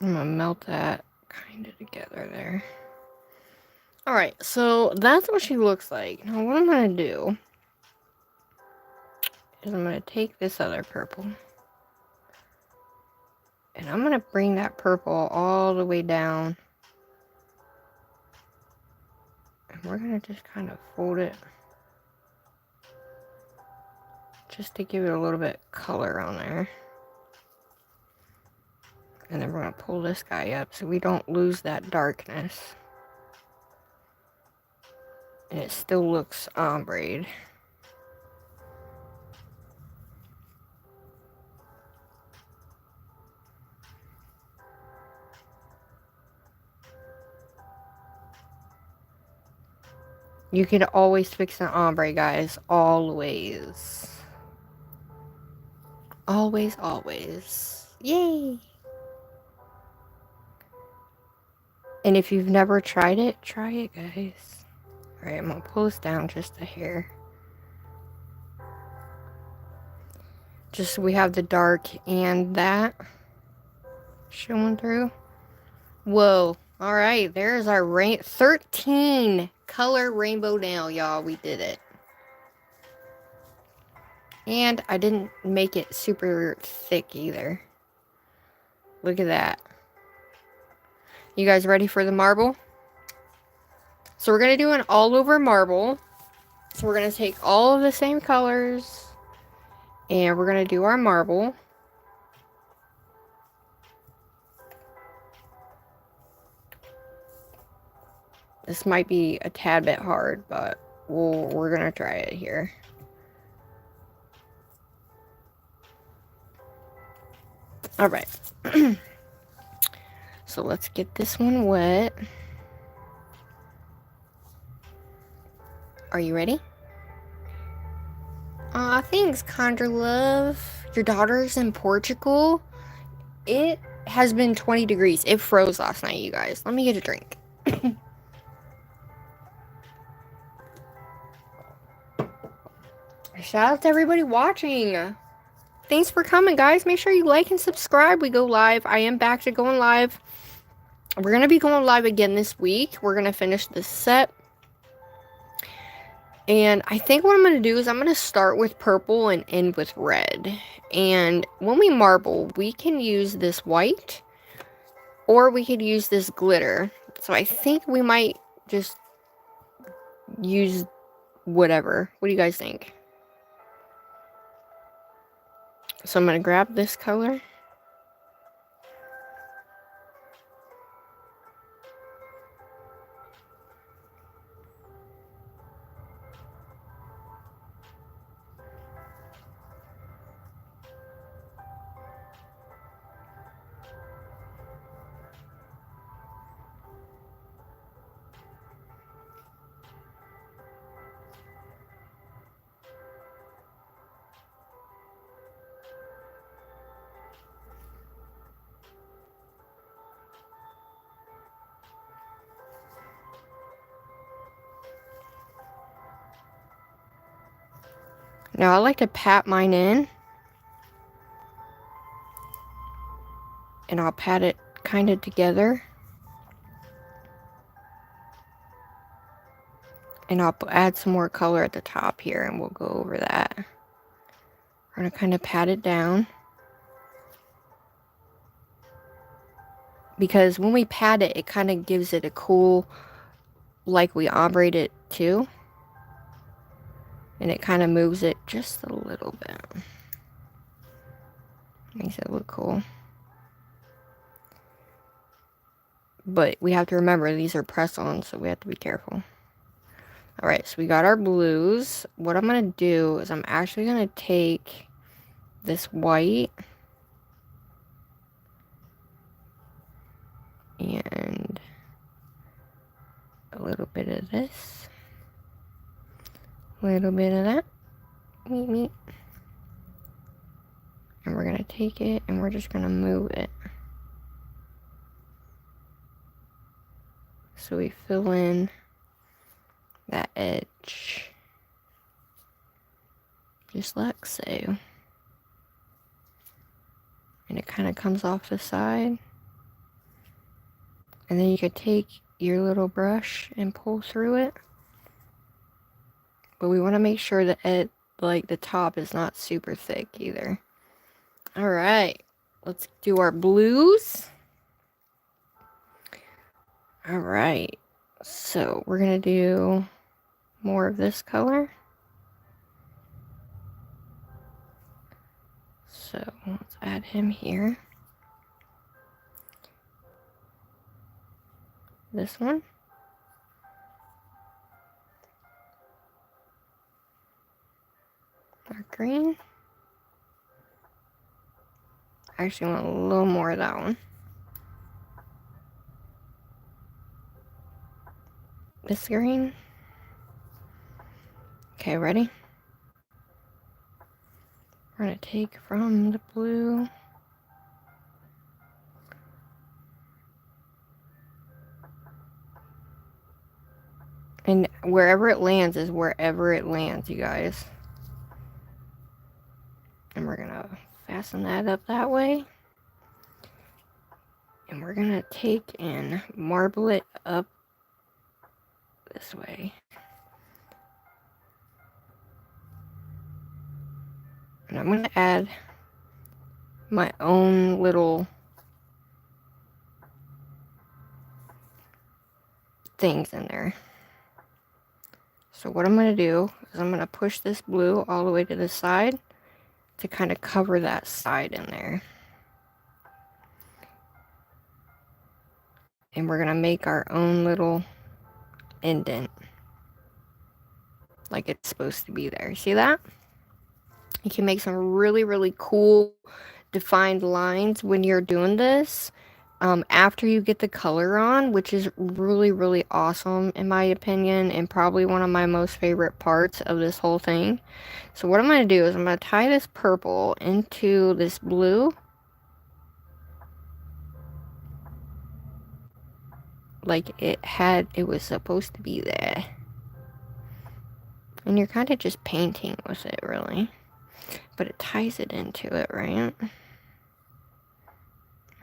I'm gonna melt that kind of together there. Alright, so that's what she looks like. Now what I'm gonna do is I'm gonna take this other purple and I'm gonna bring that purple all the way down. And we're gonna just kind of fold it just to give it a little bit of color on there. And then we're going to pull this guy up so we don't lose that darkness. And it still looks ombre. You can always fix an ombre, guys. Always. Always, always. Yay! And if you've never tried it, try it, guys. Alright, I'm going to pull this down just a hair. Just so we have the dark and that showing through. Whoa. Alright, there's our 13 color rainbow nail, y'all. We did it. And I didn't make it super thick either. Look at that. You guys ready for the marble? So we're going to do an all over marble. So we're going to take all of the same colors. And we're going to do our marble. This might be a tad bit hard, but we're going to try it here. Alright. So let's get this one wet. Are you ready? Aw, thanks, Conjure Love. Your daughter's in Portugal? It has been 20 degrees. It froze last night, you guys. Let me get a drink. Shout out to everybody watching. Thanks for coming, guys. Make sure you like and subscribe. We go live. I am back to going live. We're going to be going live again this week. We're going to finish this set. And I think what I'm going to do is I'm going to start with purple and end with red. And when we marble, we can use this white. Or we could use this glitter. So I think we might just use whatever. What do you guys think? So I'm going to grab this color. Now I like to pat mine in. And I'll pat it kind of together. And I'll add some more color at the top here, and we'll go over that. We're going to kind of pat it down. Because when we pat it, it kind of gives it a cool, like we ombre it too. And it kind of moves it just a little bit. Makes it look cool. But we have to remember these are press-ons, so we have to be careful. Alright, so we got our blues. What I'm going to do is I'm actually going to take this white and a little bit of this, a little bit of that, and we're going to take it and we're just going to move it. So we fill in that edge, just like so. And it kind of comes off the side. And then you could take your little brush and pull through it. But we want to make sure that like the top is not super thick either. Alright, let's do our blues. Alright, so we're going to do more of this color. So let's add him here. This one. Dark green. I actually want a little more of that one. This green. Okay, ready? We're going to take from the blue. And wherever it lands is wherever it lands, you guys. And we're going to fasten that up that way. And we're going to take and marble it up this way. And I'm going to add my own little things in there. So what I'm going to do is I'm going to push this blue all the way to the side to kind of cover that side in there. And we're going to make our own little indent. Like it's supposed to be there. See that? You can make some really, really cool defined lines when you're doing this. After you get the color on, which is really, really awesome in my opinion, and probably one of my most favorite parts of this whole thing. So what I'm going to do is I'm going to tie this purple into this blue. Like it was supposed to be there. And you're kind of just painting with it, really. But it ties it into it, right?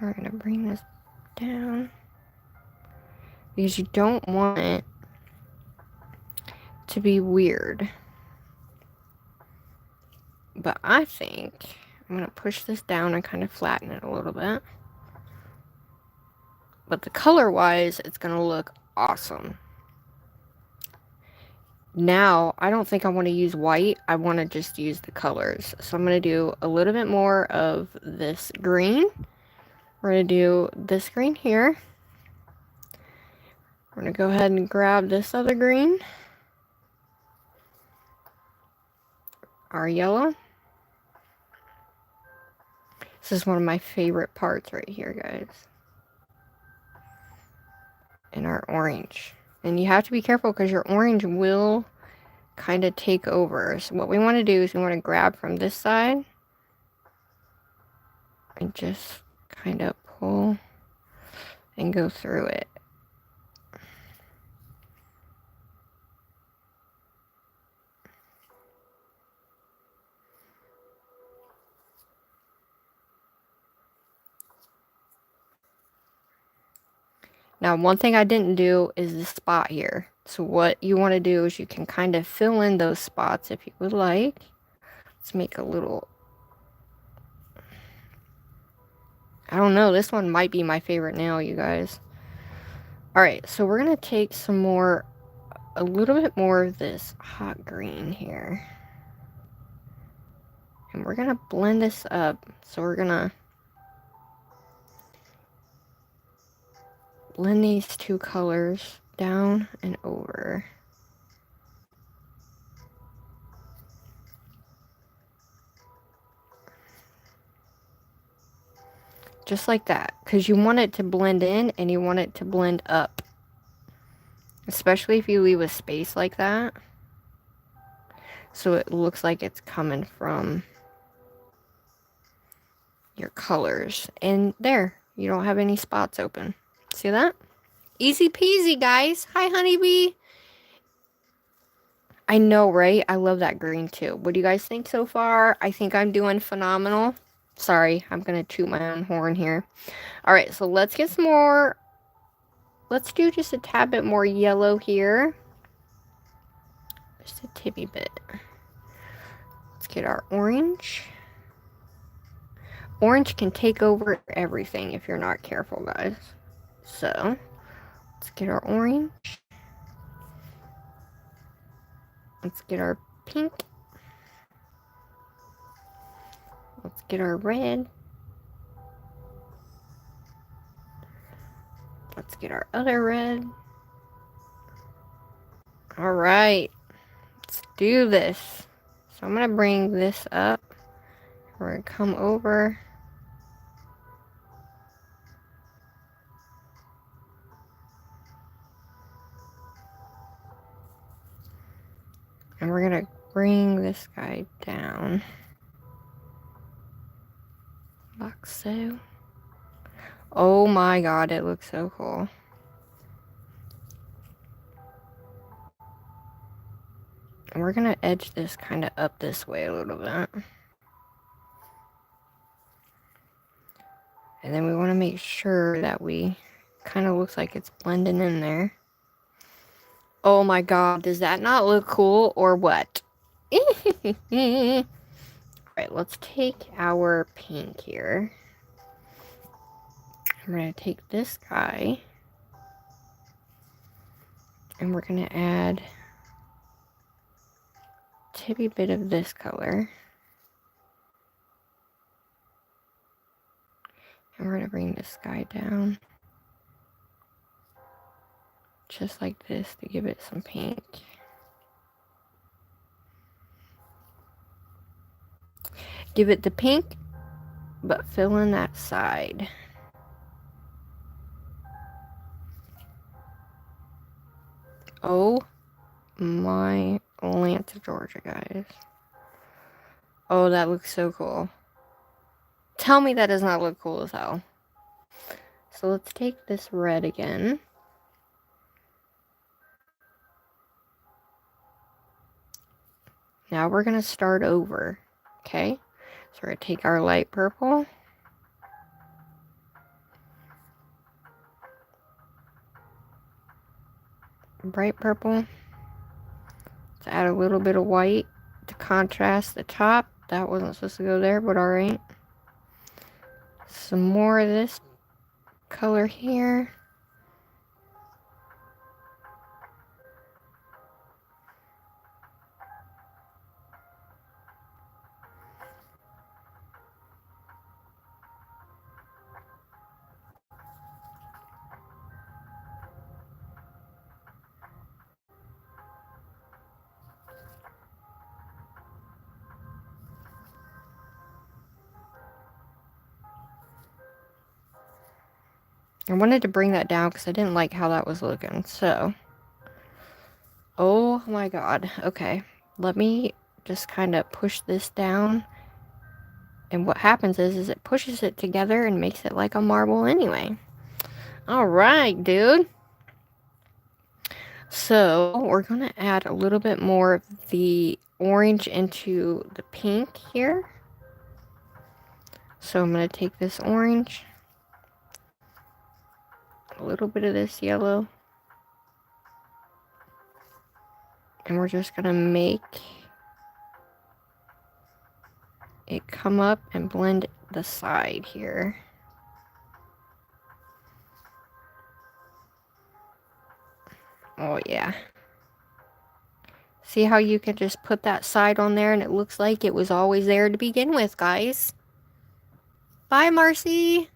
We're going to bring this down. Because you don't want it to be weird. But I think I'm going to push this down and kind of flatten it a little bit. But the color-wise, it's going to look awesome. Now, I don't think I want to use white. I want to just use the colors. So I'm going to do a little bit more of this green. We're going to do this green here. We're going to go ahead and grab this other green. Our yellow. This is one of my favorite parts right here, guys. And our orange. And you have to be careful because your orange will kind of take over. So what we want to do is we want to grab from this side and just kind of pull and go through it. Now, one thing I didn't do is the spot here. So what you want to do is you can kind of fill in those spots if you would like. Let's make a little... I don't know, this one might be my favorite nail, you guys. Alright, so we're going to take some more, a little bit more of this hot green here. And we're going to blend this up. So we're going to blend these two colors down and over. Just like that, because you want it to blend in and you want it to blend up. Especially if you leave a space like that. So it looks like it's coming from your colors. And there, you don't have any spots open. See that? Easy peasy, guys. Hi, honeybee. I know, right? I love that green too. What do you guys think so far? I think I'm doing phenomenal. Sorry, I'm going to toot my own horn here. All right, so let's get some more. Let's do just a tad bit more yellow here. Just a tippy bit. Let's get our orange. Orange can take over everything if you're not careful, guys. So, let's get our orange. Let's get our pink. Let's get our red. Let's get our other red. Alright. Let's do this. So I'm going to bring this up. We're going to come over. And we're going to bring this guy down. Like so. Oh my god, it looks so cool. And we're going to edge this kind of up this way a little bit. And then we want to make sure that we kind of looks like it's blending in there. Oh my god, does that not look cool or what? Alright, let's take our pink here. I'm going to take this guy. And we're going to add a tippy bit of this color. And we're going to bring this guy down. Just like this to give it some pink. Give it the pink, but fill in that side. Oh my Lanta, Georgia, guys. Oh, that looks so cool. Tell me that does not look cool as hell. So let's take this red again. Now we're going to start over. Okay? So we're going to take our light purple. Bright purple. Let's add a little bit of white to contrast the top. That wasn't supposed to go there, but alright. Some more of this color here. I wanted to bring that down because I didn't like how that was looking. So, oh my god. Okay, let me just kind of push this down. And what happens is it pushes it together and makes it like a marble anyway. Alright, dude. So, we're going to add a little bit more of the orange into the pink here. So, I'm going to take this orange, a little bit of this yellow, and we're just going to make it come up and blend the side here. Oh, yeah. See how you can just put that side on there and it looks like it was always there to begin with, guys. Bye, Marcy.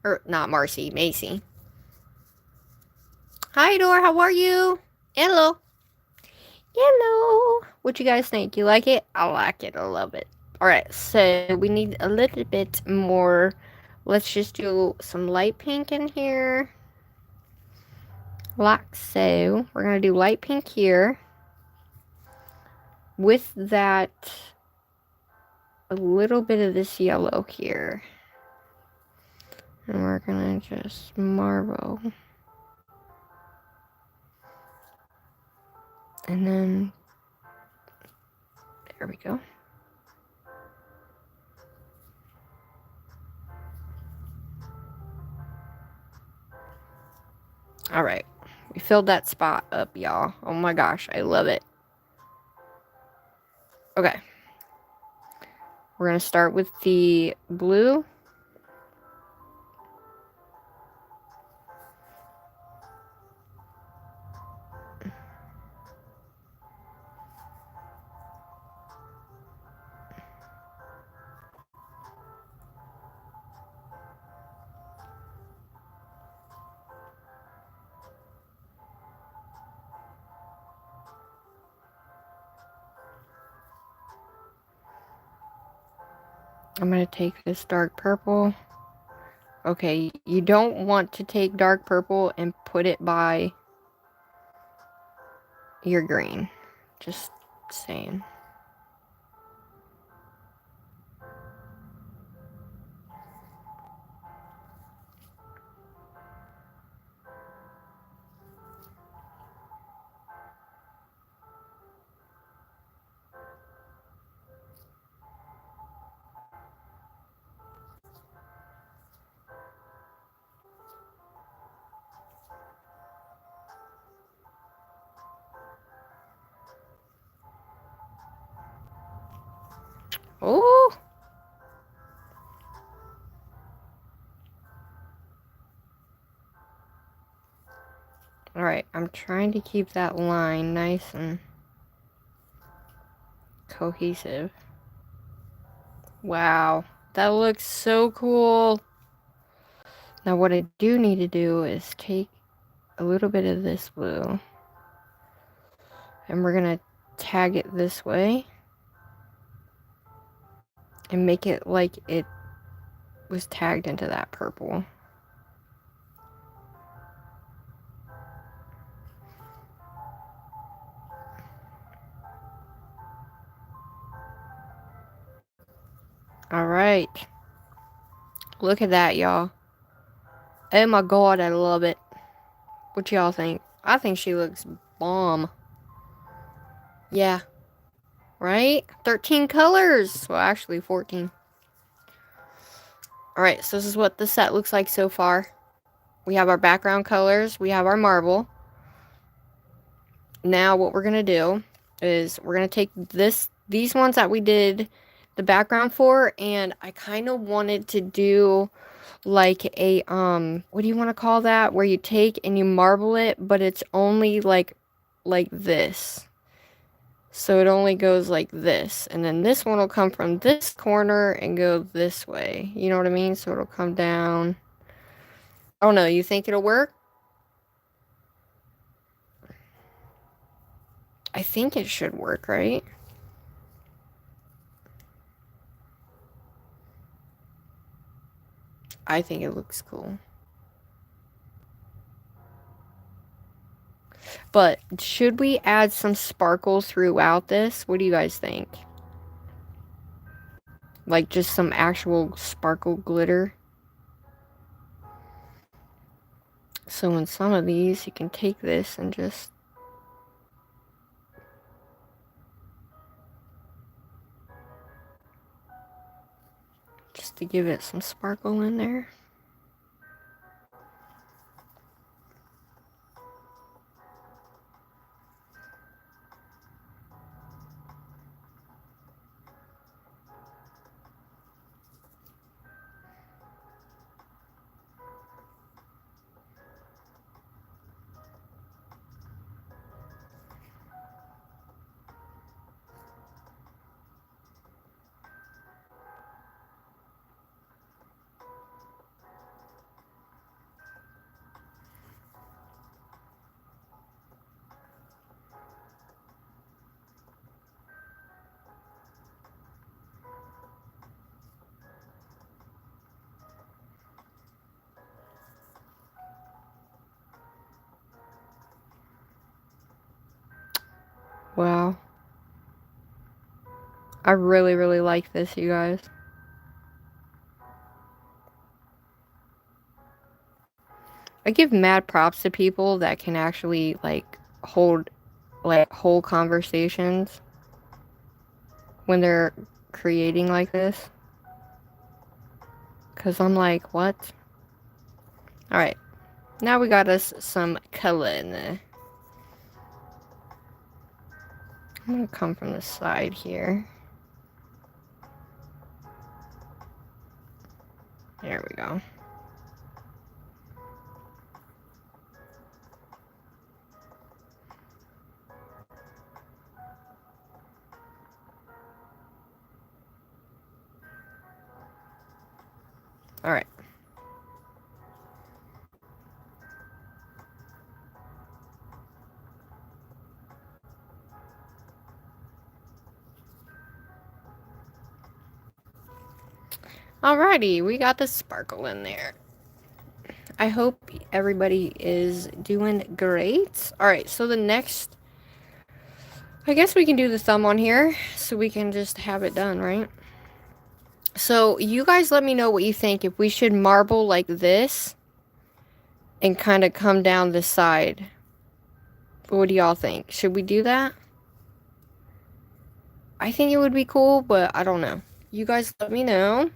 Or, not Marcy, Macy. Hi, Dor, how are you? Hello. Hello. What you guys think? You like it? I like it. I love it. Alright, so we need a little bit more. Let's just do some light pink in here. Like so. We're going to do light pink here. With that, a little bit of this yellow here. And we're going to just marble. And then, there we go. Alright, we filled that spot up, y'all. Oh my gosh, I love it. Okay. We're going to start with the blue. I'm going to take this dark purple. Okay, you don't want to take dark purple and put it by your green. Just saying. Oh! Alright, I'm trying to keep that line nice and cohesive. Wow, that looks so cool. Now what I do need to do is take a little bit of this blue. And we're going to tag it this way. And make it like it was tagged into that purple. Alright. Look at that, y'all. Oh my god, I love it. What y'all think? I think she looks bomb. Yeah. Right? 13 colors. Well, actually 14. Alright, so this is what the set looks like so far. We have our background colors. We have our marble. Now what we're going to do is we're going to take these ones that we did the background for, and I kind of wanted to do like a, what do you want to call that? Where you take and you marble it, but it's only like this. So it only goes like this. And then this one will come from this corner and go this way. You know what I mean? So it'll come down. I don't know. You think it'll work? I think it should work, right? I think it looks cool. But should we add some sparkle throughout this? What do you guys think? Like just some actual sparkle glitter. So in some of these, you can take this and just to give it some sparkle in there. Wow. I really, really like this, you guys. I give mad props to people that can actually, like, hold whole conversations when they're creating like this. Because I'm like, what? Alright. Now we got us some color in there. I'm gonna come from the side here. There we go. Alright. Alrighty, we got the sparkle in there. I hope everybody is doing great. Alright, so the next... I guess we can do the thumb on here, so we can just have it done, right? So, you guys let me know what you think. If we should marble like this, and kind of come down this side. What do y'all think? Should we do that? I think it would be cool, but I don't know. You guys let me know.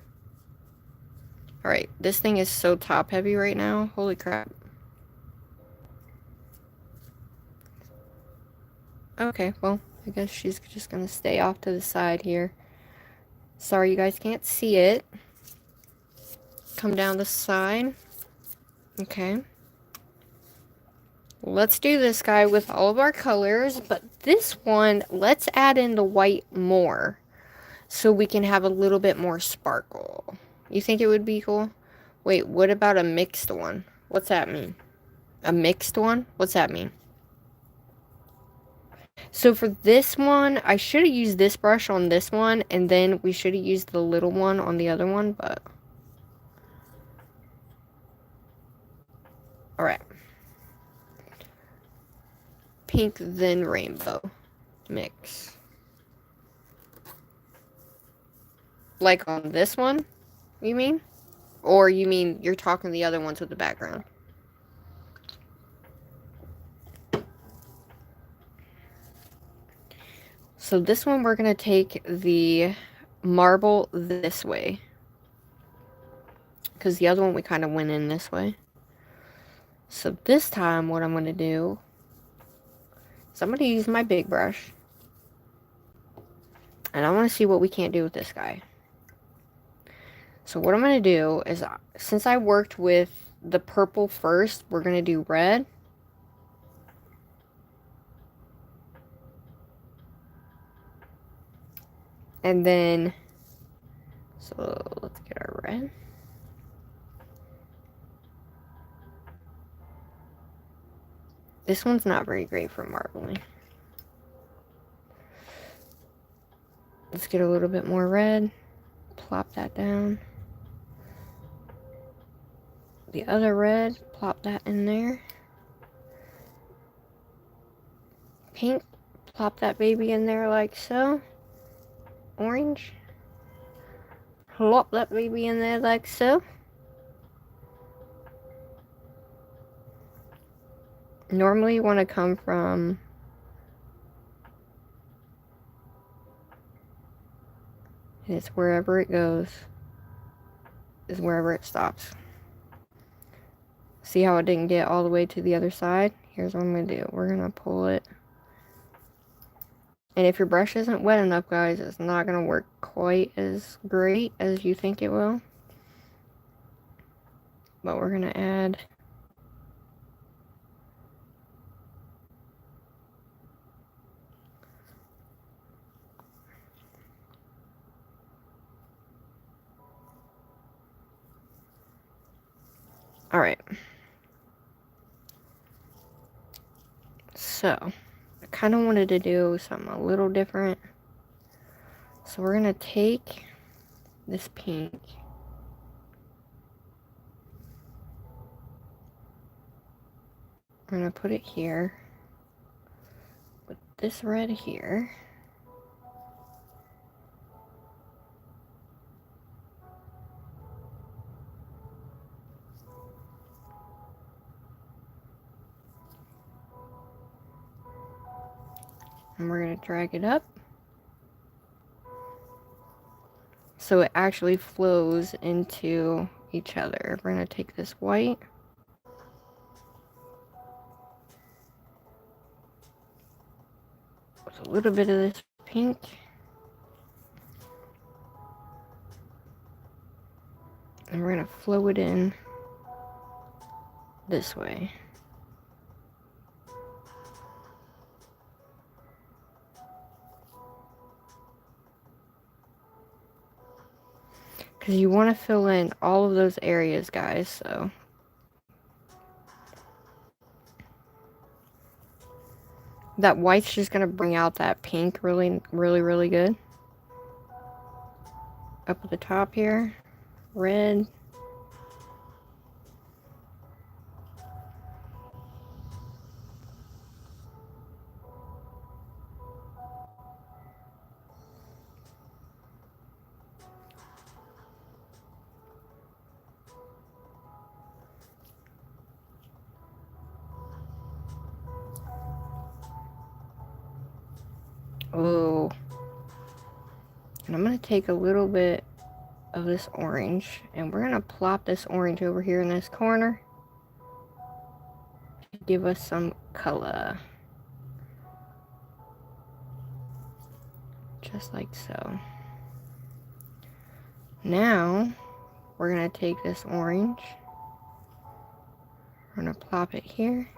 Alright, this thing is so top heavy right now. Holy crap. Okay, well, I guess she's just gonna stay off to the side here. Sorry you guys can't see it. Come down the side. Okay. Let's do this guy with all of our colors, but this one, let's add in the white more so we can have a little bit more sparkle. You think it would be cool? Wait, what about a mixed one? What's that mean? A mixed one? What's that mean? So for this one, I should have used this brush on this one, and then we should have used the little one on the other one, but... Alright. Pink, then rainbow. Mix. Like on this one, you mean? Or you mean you're talking the other ones with the background? So this one, we're going to take the marble this way. Because the other one, we kind of went in this way. So this time, what I'm going to do is I'm going to use my big brush. And I want to see what we can't do with this guy. So what I'm going to do is, since I worked with the purple first, we're going to do red. And then, so let's get our red. This one's not very great for marbling. Let's get a little bit more red. Plop that down. The other red, plop that in there. pink, plop that baby in there like so. Orange, plop that baby in there like so. Normally you want to come from and it's wherever it goes is wherever it stops. See how it didn't get all the way to the other side? Here's what I'm going to do. We're going to pull it. And if your brush isn't wet enough, guys, it's not going to work quite as great as you think it will. But we're going to add alright. So, I kind of wanted to do something a little different. So we're going to take this pink. We're going to put it here. Put this red here. And we're going to drag it up. So it actually flows into each other. We're going to take this white. With a little bit of this pink. And we're going to flow it in this way. Because you want to fill in all of those areas, guys, so. That white's just going to bring out that pink really, really, really good. Up at the top here. Red. Oh. And I'm going to take a little bit of this orange. And we're going to plop this orange over here in this corner. To give us some color. Just like so. Now, we're going to take this orange. We're going to plop it here.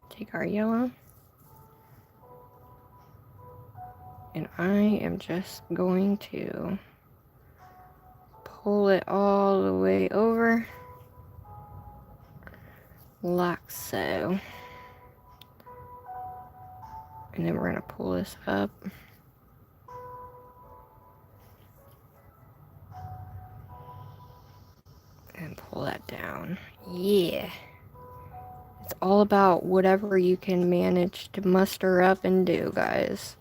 Take our yellow. And I am just going to pull it all the way over. Like so. And then we're going to pull this up. And pull that down. Yeah. It's all about whatever you can manage to muster up and do, guys.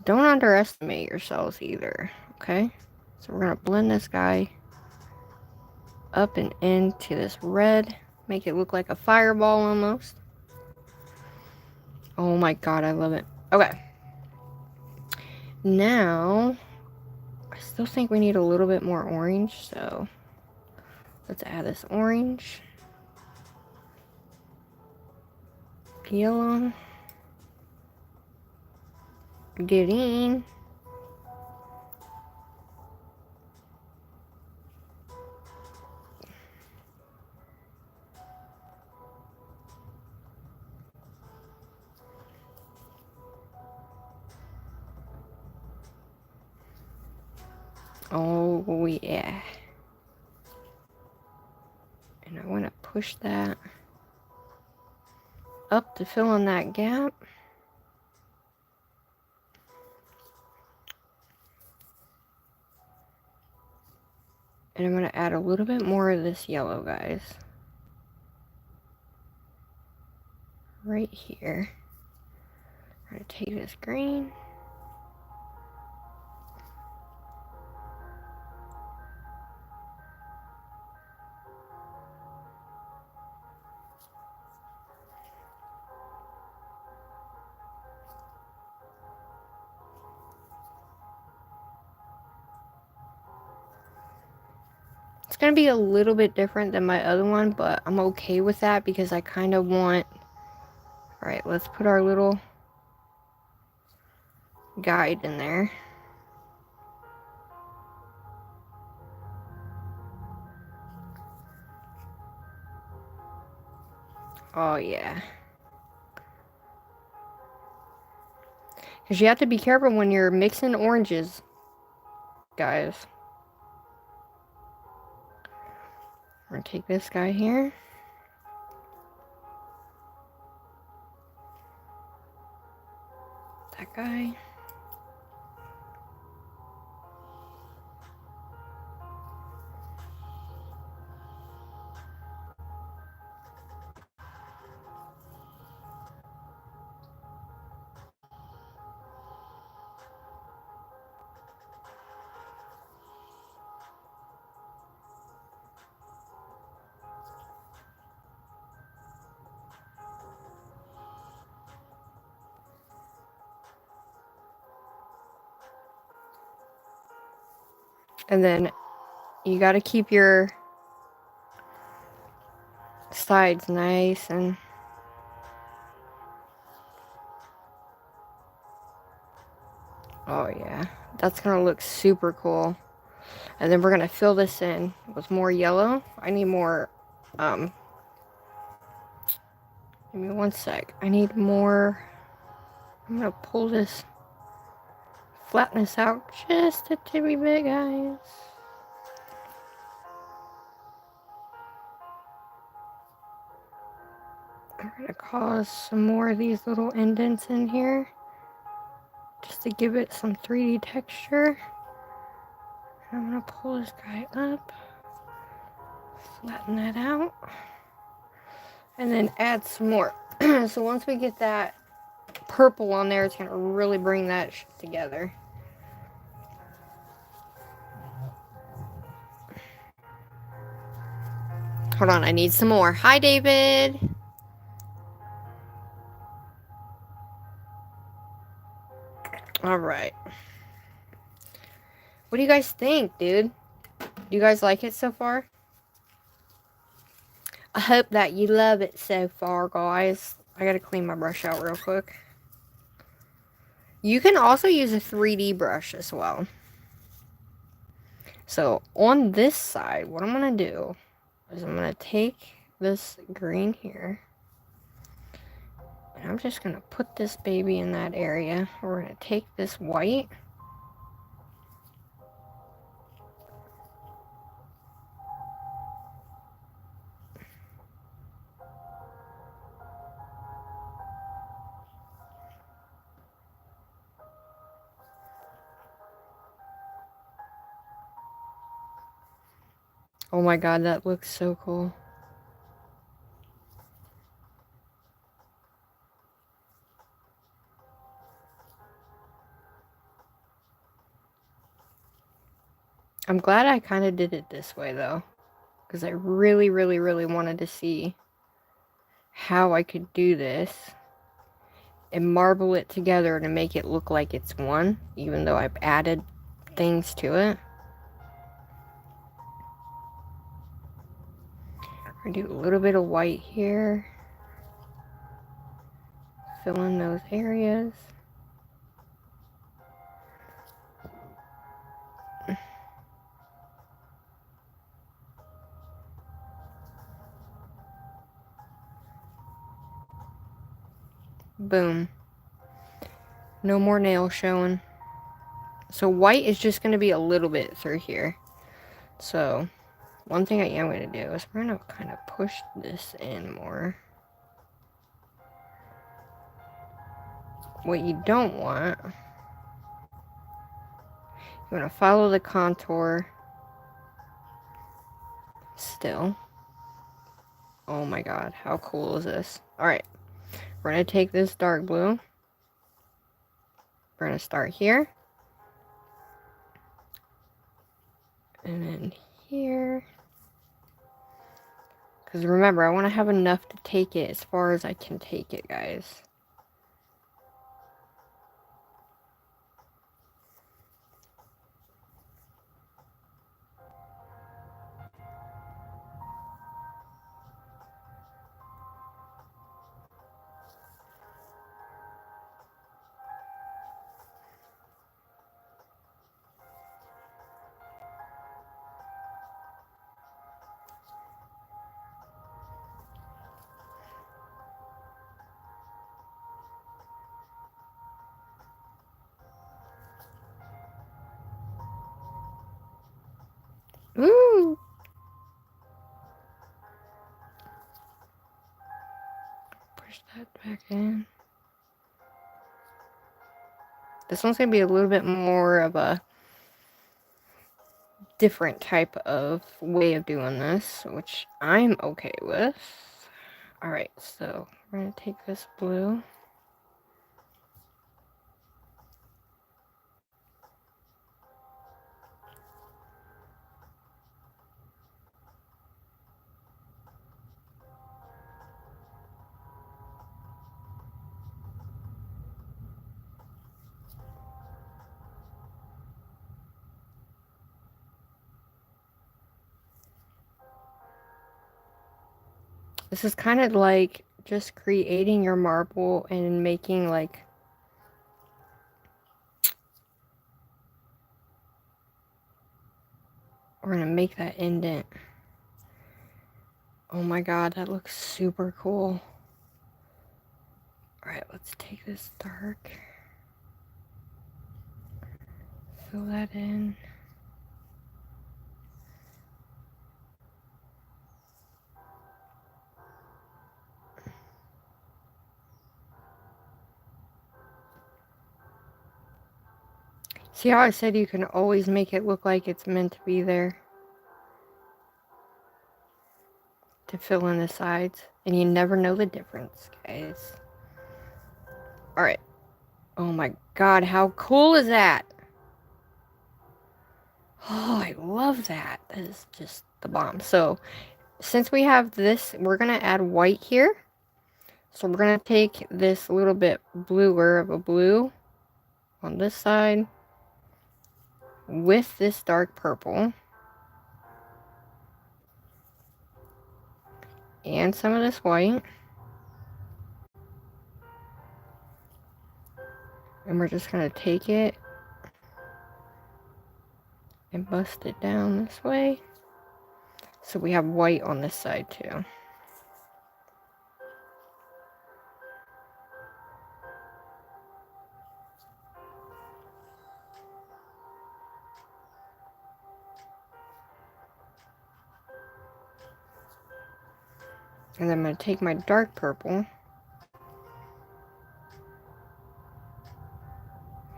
Don't underestimate yourselves either, okay? So we're going to blend this guy up and into this red. Make it look like a fireball almost. Oh my god, I love it. Okay. Now, I still think we need a little bit more orange, so let's add this orange. Yellow. Green. Oh yeah. And I want to push that up to fill in that gap. And I'm going to add a little bit more of this yellow, guys. right here. I'm going to take this green. It's going to be a little bit different than my other one, but I'm okay with that because I kind of want... Alright, let's put our little guide in there. Oh, yeah. Because you have to be careful when you're mixing oranges, guys. We're going to take this guy here. That guy. And then you got to keep your sides nice and... Oh yeah, that's gonna look super cool. And then we're gonna fill this in with more yellow. I need more, give me one sec. I need more, I'm gonna pull this, flatten this out just a tiny bit, guys. I'm gonna cause some more of these little indents in here, just to give it some 3D texture. I'm gonna pull this guy up, flatten that out, and then add some more. So once we get that purple on there, it's gonna really bring that shit together. Hold on, I need some more. Hi, David. All right. What do you guys think, dude? Do you guys like it so far? I hope that you love it so far, guys. I gotta clean my brush out real quick. You can also use a 3D brush as well. So, on this side, what I'm gonna do is I'm gonna take this green here. And I'm just gonna put this baby in that area. We're gonna take this white. Oh my god, that looks so cool. I'm glad I kind of did it this way, though. Because I really, really, really wanted to see how I could do this and marble it together to make it look like it's one, even though I've added things to it. I'm gonna do a little bit of white here. Fill in those areas. Boom. No more nail showing. So white is just going to be a little bit through here. So one thing I am going to do is we're going to kind of push this in more. What you don't want, you want to follow the contour still. Oh my god, how cool is this? Alright, We're going to take this dark blue. We're going to start here. And then here. Because remember, I want to have enough to take it as far as I can take it, guys. Ooh! Push that back in. This one's going to be a little bit more of a different type of way of doing this, which I'm okay with. Alright, so we're going to take this blue. This is kind of like just creating your marble and making like we're gonna make that indent. Oh my god, that looks super cool. Alright, let's take this dark. Fill that in. See how I said you can always make it look like it's meant to be there? To fill in the sides. And you never know the difference, guys. Alright. Oh my god, how cool is that? Oh, I love that. That is just the bomb. So, since we have this, we're going to add white here. So we're going to take this little bit bluer of a blue on this side with this dark purple. And some of this white. And we're just going to take it and bust it down this way. So we have white on this side too. And then I'm going to take my dark purple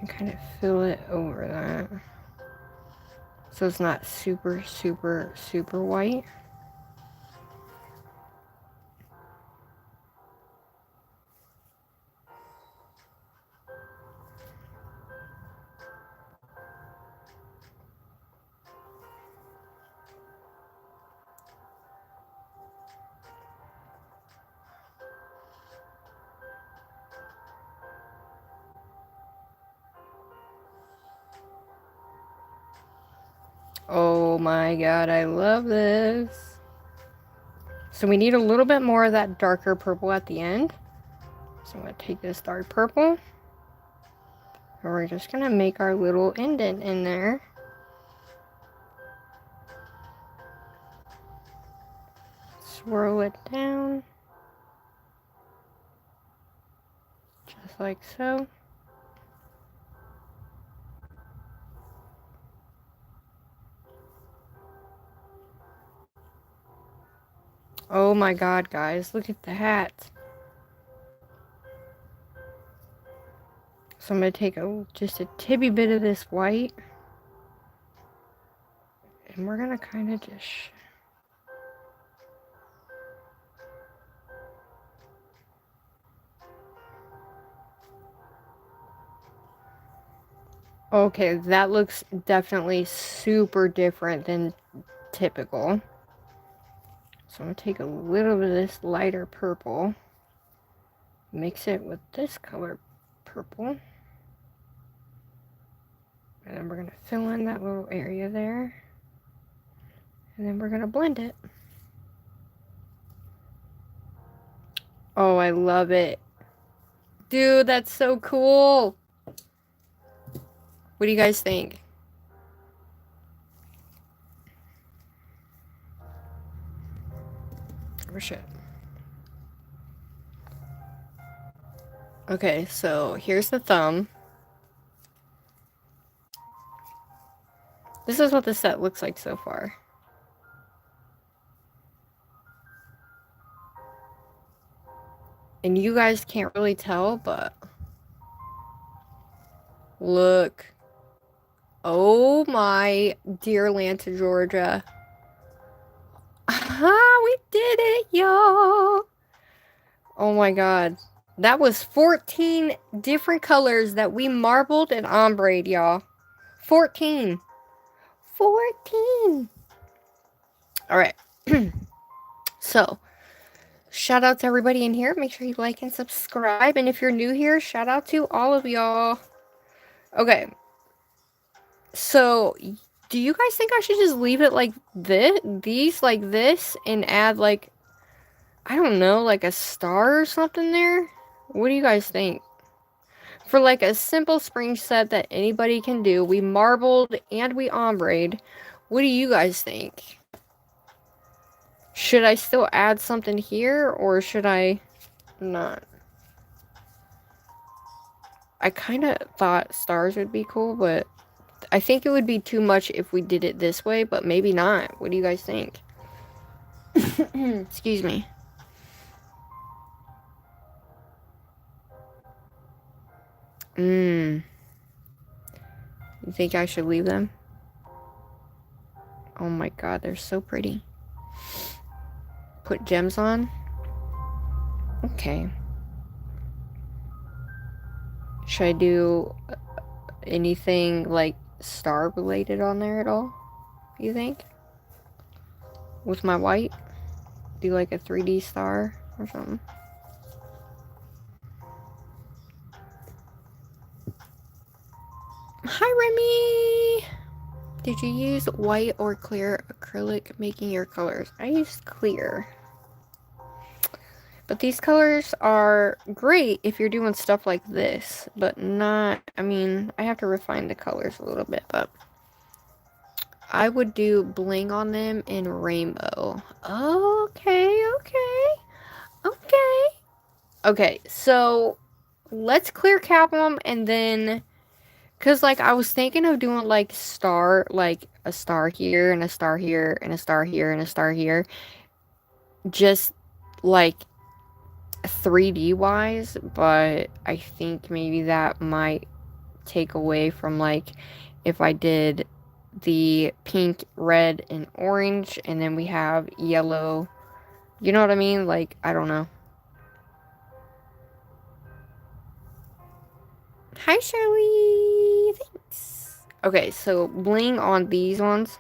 and kind of fill it over that. So it's not super, super, super white. Oh my god, I love this. So we need a little bit more of that darker purple at the end. So I'm going to take this dark purple. And we're just going to make our little indent in there. Swirl it down. Just like so. Oh my god, guys, look at the hat. So I'm going to take just a tibby bit of this white. And we're going to kind of just... Okay, that looks definitely super different than typical. So I'm going to take a little bit of this lighter purple, mix it with this color purple, and then we're going to fill in that little area there, and then we're going to blend it. Oh, I love it. Dude, that's so cool. What do you guys think? Oh, shit. Okay, so here's the thumb. This is what the set looks like so far. And you guys can't really tell, but look. Oh my dear Atlanta, Georgia. We did it, y'all. Oh my god. That was 14 different colors that we marbled and ombre'd, y'all. 14. 14. Alright. So, shout out to everybody in here. Make sure you like and subscribe. And if you're new here, shout out to all of y'all. Okay. So, do you guys think I should just leave it like this? These like this? And add like, I don't know, like a star or something there? What do you guys think? For like a simple spring set that anybody can do, we marbled and we ombre'd. What do you guys think? Should I still add something here or should I not? I kind of thought stars would be cool, but I think it would be too much if we did it this way, but maybe not. What do you guys think? Excuse me. You think I should leave them? Oh my god, they're so pretty. Put gems on? Okay. Should I do anything like star related on there at all? You think? With my white? Do like a 3D star or something? Hi Remy! Did you use white or clear acrylic making your colors? I used clear. But these colors are great if you're doing stuff like this, but not, I mean, I have to refine the colors a little bit, but I would do bling on them in rainbow. Okay, okay, okay. Okay, so let's clear cap them and then, because like I was thinking of doing like star, like a star here and a star here and a star here and a star here. Just like 3D wise, but I think maybe that might take away from like if I did the pink, red, and orange, and then we have yellow. You know what I mean? Like, I don't know. Hi, Shirley. Thanks. Okay, so bling on these ones.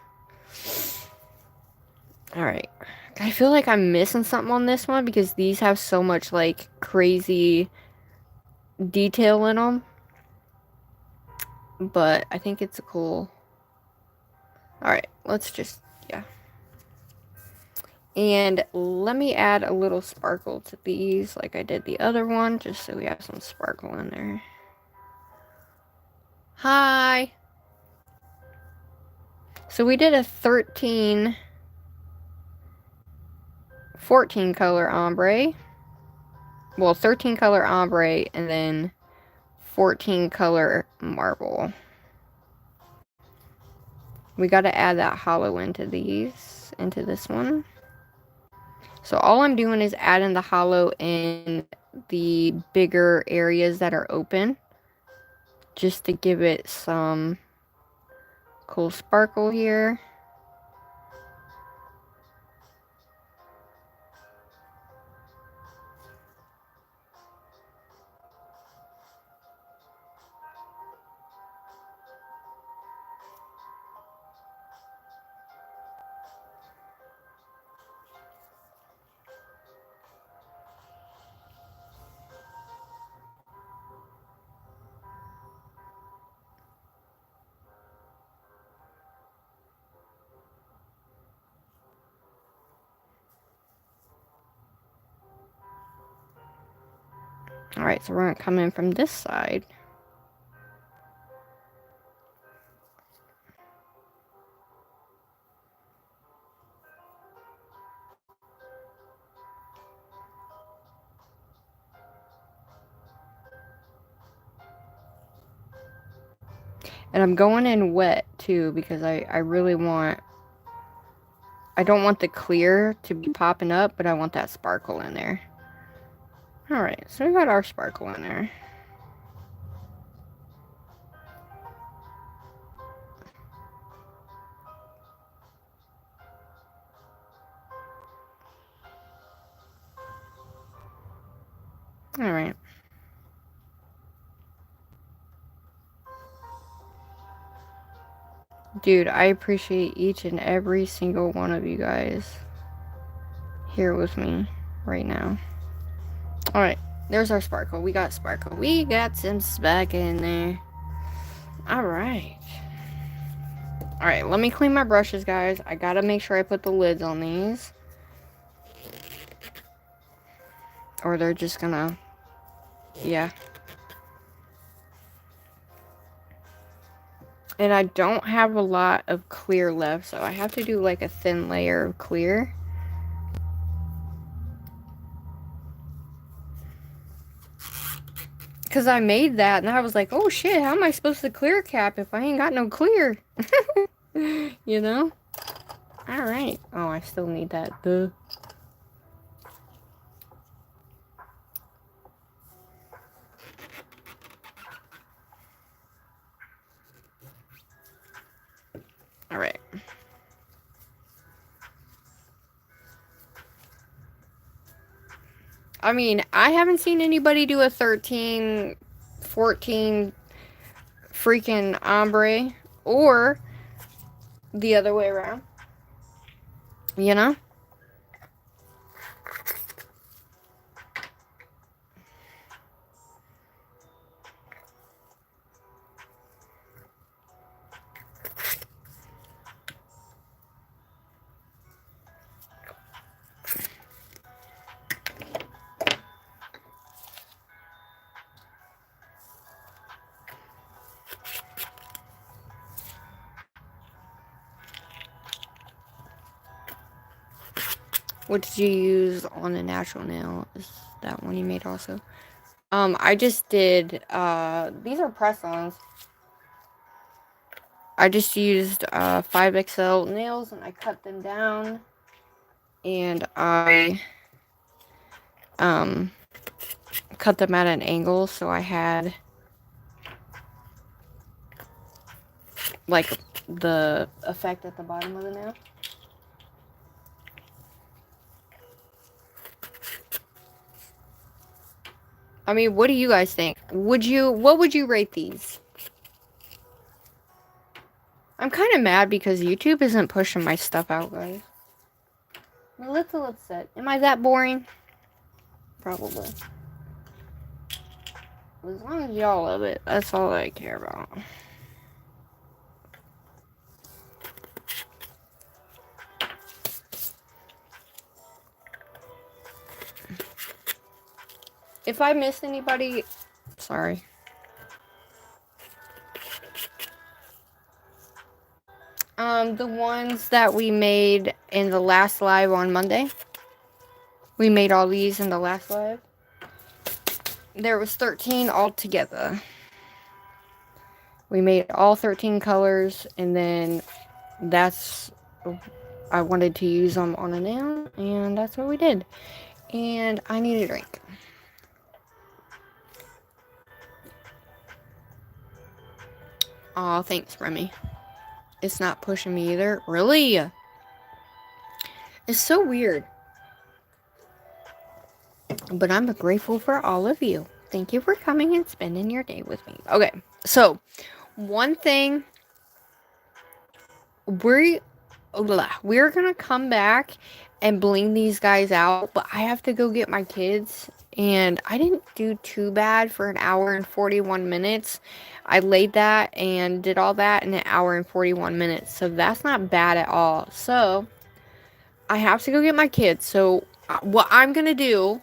Alright. I feel like I'm missing something on this one because these have so much, like, crazy detail in them. But I think it's a cool... Alright, let's just... yeah. And let me add a little sparkle to these like I did the other one, just so we have some sparkle in there. Hi! So we did a 14 color ombre. Well, 13 color ombre and then 14 color marble. We got to add that hollow into these, into this one. So all I'm doing is adding the hollow in the bigger areas that are open, just to give it some cool sparkle here. Alright, so we're going to come in from this side. And I'm going in wet, too, because I really want... I don't want the clear to be popping up, but I want that sparkle in there. Alright, so we got our sparkle in there. Alright. Dude, I appreciate each and every single one of you guys here with me right now. Alright, there's our sparkle. We got sparkle. We got some sparkle in there. Alright. Alright, let me clean my brushes, guys. I gotta make sure I put the lids on these. Or they're just gonna... Yeah. And I don't have a lot of clear left, so I have to do like a thin layer of clear. Because I made that, and I was like, oh shit, how am I supposed to clear cap if I ain't got no clear? You know? Alright. Oh, I still need that. Duh. Alright. I mean, I haven't seen anybody do a 13, 14 freaking ombre, or the other way around. You know? What did you use on a natural nail? Is that one you made also? I just did, these are press-ons. I just used, 5XL nails, and I cut them down. And I, cut them at an angle, so I had, like, the effect at the bottom of the nail. I mean, what do you guys think? What would you rate these? I'm kind of mad because YouTube isn't pushing my stuff out, guys. Well, let's set. Am I that boring? Probably. As long as y'all love it, that's all I care about. If I missed anybody, sorry. The ones that we made in the last live on Monday. We made all these in the last live. There was 13 altogether. We made all 13 colors, and then that's... I wanted to use them on a nail, and that's what we did. And I need a drink. Aw, thanks, Remy. It's not pushing me either. Really? It's so weird. But I'm grateful for all of you. Thank you for coming and spending your day with me. Okay, so one thing, we're gonna come back and bling these guys out, but I have to go get my kids, and I didn't do too bad for an hour and 41 minutes. I laid that and did all that in an hour and 41 minutes, so that's not bad at all. So I have to go get my kids, so what I'm gonna do...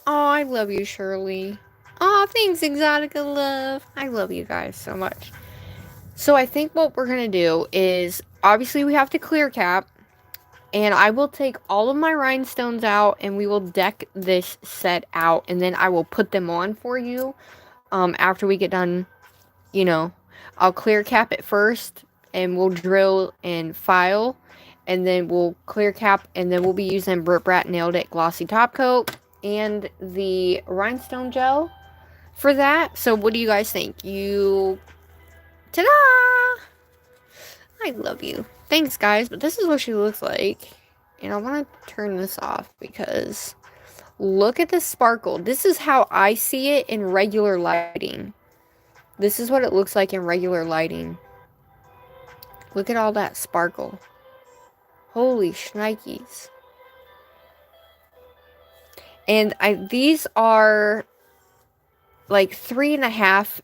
Oh, I love you, Shirley. Oh, thanks, Exotica Love. I love you guys so much. So I think what we're going to do is, obviously we have to clear cap. And I will take all of my rhinestones out and we will deck this set out. And then I will put them on for you after we get done, you know. I'll clear cap it first and we'll drill and file. And then we'll clear cap and then we'll be using BRITTBRATNAILDIT glossy top coat and the rhinestone gel for that. So what do you guys think? Ta-da! I love you. Thanks, guys, but this is what she looks like. And I want to turn this off because look at the sparkle. This is how I see it in regular lighting. This is what it looks like in regular lighting. Look at all that sparkle. Holy shnikes. And these are like 3.5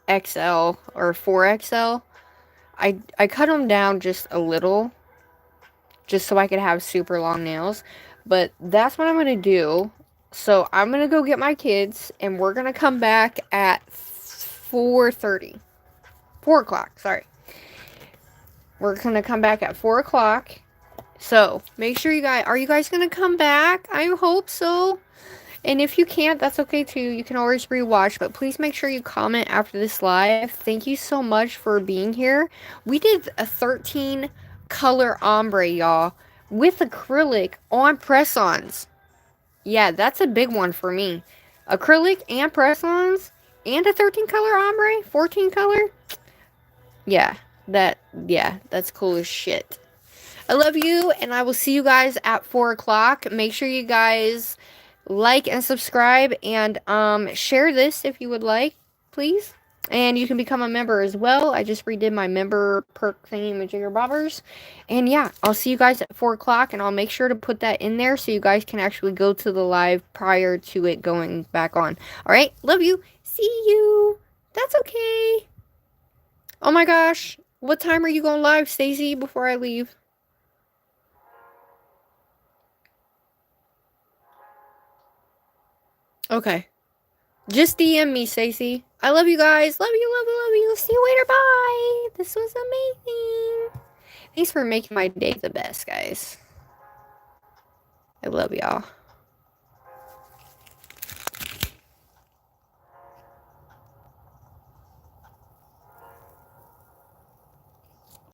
XL or 4XL. I cut them down just a little, just so I could have super long nails. But that's what I'm going to do. So I'm going to go get my kids, and we're going to come back at 4:30. 4 o'clock, sorry. We're going to come back at 4 o'clock. So make sure are you guys going to come back? I hope so. And if you can't, that's okay too. You can always rewatch, but please make sure you comment after this live. Thank you so much for being here. We did a 13 color ombre, y'all, with acrylic on press-ons. Yeah, that's a big one for me. Acrylic and press-ons and a 13 color ombre, 14 color. Yeah, that's cool as shit. I love you, and I will see you guys at 4 o'clock. Make sure you guys like and subscribe, and share this if you would like, please. And you can become a member as well. I just redid my member perk thingy majigger bobbers. And yeah, I'll see you guys at 4 o'clock, and I'll make sure to put that in there so you guys can actually go to the live prior to it going back on. Alright, love you. See you. That's okay. Oh my gosh. What time are you going live, Stacey, before I leave? Okay. Just DM me, Stacey. I love you guys. Love you, love you, love you. See you later. Bye. This was amazing. Thanks for making my day the best, guys. I love y'all.